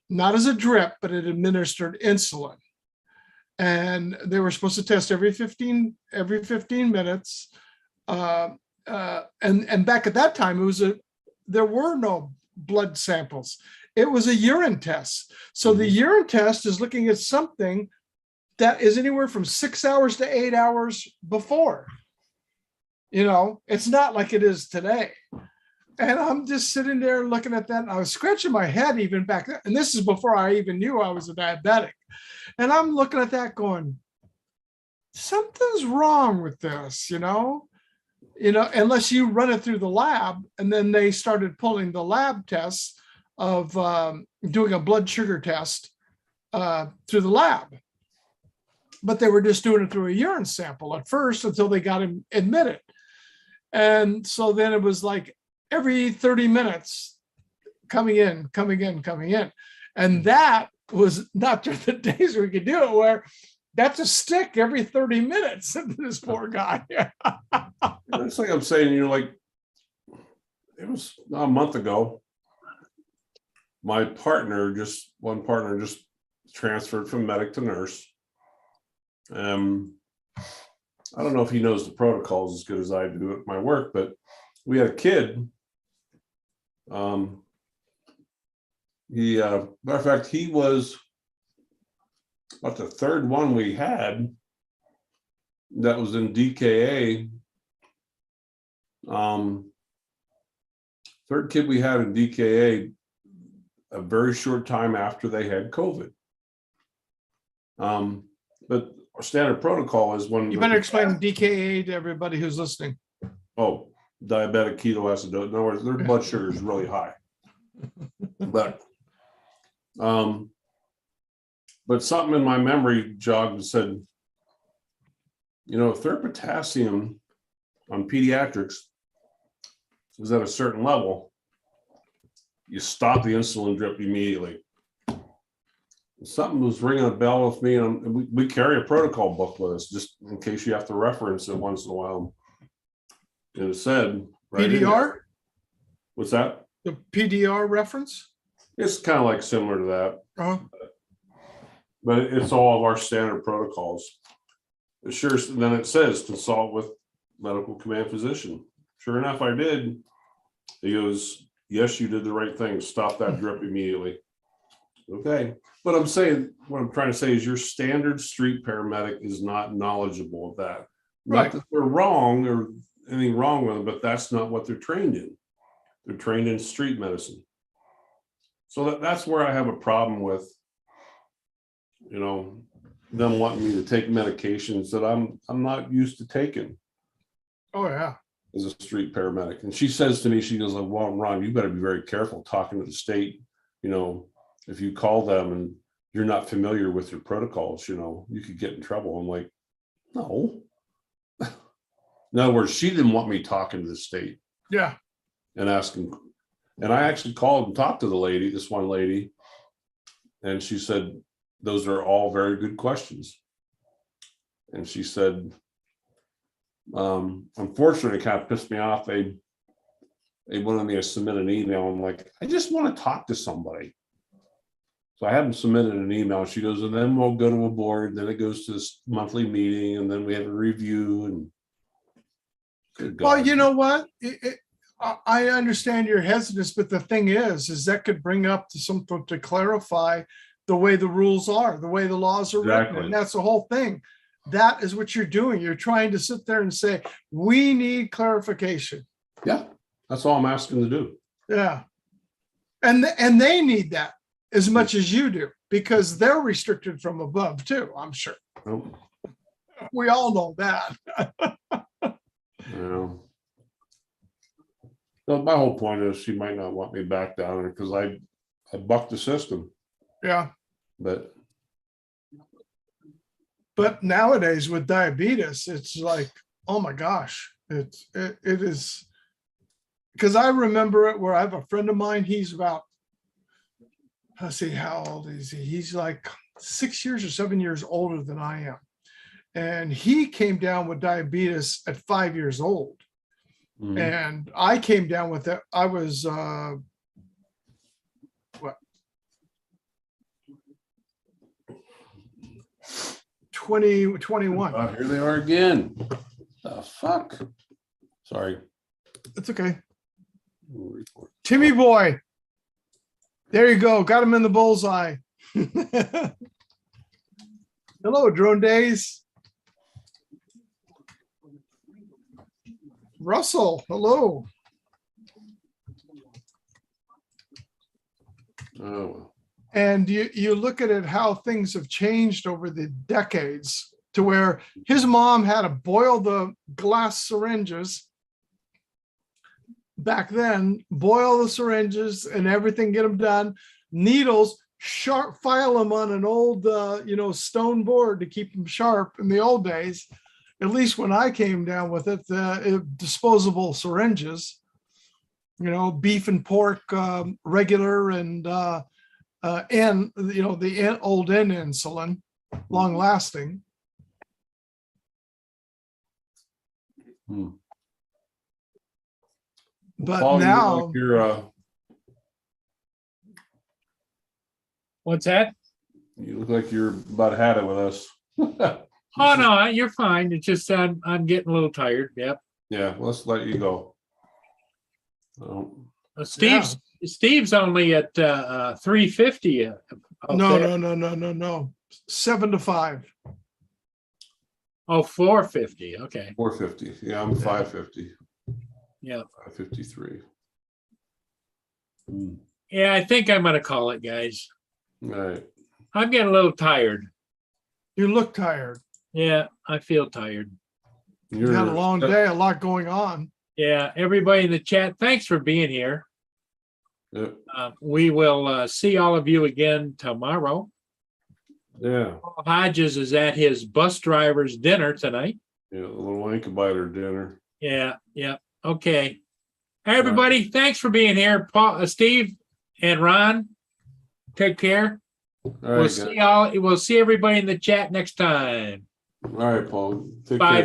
Speaker 6: Not as a drip, but it administered insulin. And they were supposed to test every 15 minutes. And back at that time, there were no blood samples. It was a urine test. So the urine test is looking at something that is anywhere from 6 hours to 8 hours before. You know, it's not like it is today. And I'm just sitting there looking at that, and I was scratching my head even back then. And this is before I even knew I was a diabetic. And I'm looking at that going, something's wrong with this, you know, unless you run it through the lab. And then they started pulling the lab tests of doing a blood sugar test through the lab. But they were just doing it through a urine sample at first until they got him admitted. And so then it was like every 30 minutes coming in. And that was not during the days we could do it, where that's a stick every 30 minutes into this poor guy.
Speaker 7: That's like I'm saying, like, it was a month ago. One partner just transferred from medic to nurse. I don't know if he knows the protocols as good as I do at my work, but we had a kid. Matter of fact, he was about the third one we had that was in DKA. Third kid we had in DKA a very short time after they had COVID. But our standard protocol is when
Speaker 6: You better explain DKA to everybody who's listening.
Speaker 7: oh, diabetic ketoacidosis. In other words, their blood sugar is really high. But something in my memory jogged and said, you know, if their potassium on pediatrics is at a certain level, you stop the insulin drip immediately. Something was ringing a bell with me, and we carry a protocol book with us just in case you have to reference it once in a while. And it said, right in there-
Speaker 6: PDR,
Speaker 7: what's that?
Speaker 6: the PDR reference.
Speaker 7: It's kind of like similar to that,
Speaker 6: Oh,
Speaker 7: but it's all of our standard protocols. It sure, then it says consult with medical command physician. Sure enough, I did. He goes, yes, you did the right thing. Stop that drip immediately. Okay. But I'm saying, what I'm trying to say is your standard street paramedic is not knowledgeable of that.
Speaker 6: Right.
Speaker 7: Not that they're wrong or anything wrong with them, but that's not what they're trained in. They're trained in street medicine. So that's where I have a problem with, you know, them wanting me to take medications that I'm not used to taking
Speaker 6: oh yeah.
Speaker 7: as a street paramedic. And she says to me, she goes, like, well, Ron, you better be very careful talking to the state. You know, if you call them and you're not familiar with your protocols, you know, you could get in trouble. I'm like, no. In other words, she didn't want me talking to the state
Speaker 6: Yeah.
Speaker 7: and asking. And I actually called and talked to the lady, this one lady, and she said, those are all very good questions. And she said, unfortunately, it kind of pissed me off. They wanted me to submit an email. I'm like, I just want to talk to somebody. So I haven't submitted an email. She goes, and then we'll go to a board. Then it goes to this monthly meeting, and then we have a review. And good
Speaker 6: Well,
Speaker 7: God.
Speaker 6: you know what? I understand your hesitance, but the thing is that could bring up to something to clarify the way the rules are, the way the laws are written.
Speaker 7: Exactly.
Speaker 6: And that's the whole thing. That is what you're doing. You're trying to sit there and say, we need clarification.
Speaker 7: Yeah, that's all I'm asking to do.
Speaker 6: Yeah. And they need that as much as you do, because they're restricted from above too, I'm sure.
Speaker 7: Oh,
Speaker 6: We all know that.
Speaker 7: you know. So my whole point is she might not want me back down there because I bucked the system.
Speaker 6: Yeah.
Speaker 7: But
Speaker 6: Nowadays with diabetes, it's like, oh my gosh, it is, because I remember it where I have a friend of mine, he's about, let's see, how old is he? He's like 6 years or 7 years older than I am. And he came down with diabetes at 5 years old.
Speaker 7: mhm.
Speaker 6: And I came down with it. I was, 21.
Speaker 7: Oh, here they are again. The fuck? Sorry.
Speaker 6: It's okay. Timmy boy. There you go. Got him in the bullseye. Hello, Drone Days. Russell, hello.
Speaker 7: Oh, well.
Speaker 6: And you look at it, how things have changed over the decades to where his mom had to boil the glass syringes back then, boil the syringes and everything, get them done. Needles, sharp, file them on an old, stone board to keep them sharp in the old days. At least when I came down with it, disposable syringes, beef and pork, regular and the old N insulin, long lasting.
Speaker 7: Hmm.
Speaker 6: But
Speaker 7: Paul, you look
Speaker 6: now,
Speaker 7: like you're,
Speaker 2: What's that?
Speaker 7: you look like you're about had it with us.
Speaker 2: Oh, no, you're fine. It's just I'm getting a little tired. Yep.
Speaker 7: Yeah, let's let you go.
Speaker 2: Steve's only at 350.
Speaker 6: No. 7 to 5.
Speaker 2: Oh, 450. Okay.
Speaker 7: 450. Yeah, I'm 550.
Speaker 2: Yeah.
Speaker 7: 553.
Speaker 2: Yeah, I think I'm gonna call it, guys.
Speaker 7: All right.
Speaker 2: I'm getting a little tired.
Speaker 6: You look tired.
Speaker 2: Yeah, I feel tired.
Speaker 6: You had a long day, a lot going on.
Speaker 2: Yeah, everybody in the chat, thanks for being here.
Speaker 7: Yep.
Speaker 2: We will see all of you again tomorrow.
Speaker 7: Yeah.
Speaker 2: Paul Hodges is at his bus driver's dinner tonight.
Speaker 7: Yeah, a little incubator dinner.
Speaker 2: Yeah. Okay. Hey, everybody, thanks for being here. Paul, Steve, and Ron. Take care.
Speaker 7: All right,
Speaker 2: We'll see everybody in the chat next time.
Speaker 7: All right, Paul. Take
Speaker 2: Bye.
Speaker 7: care.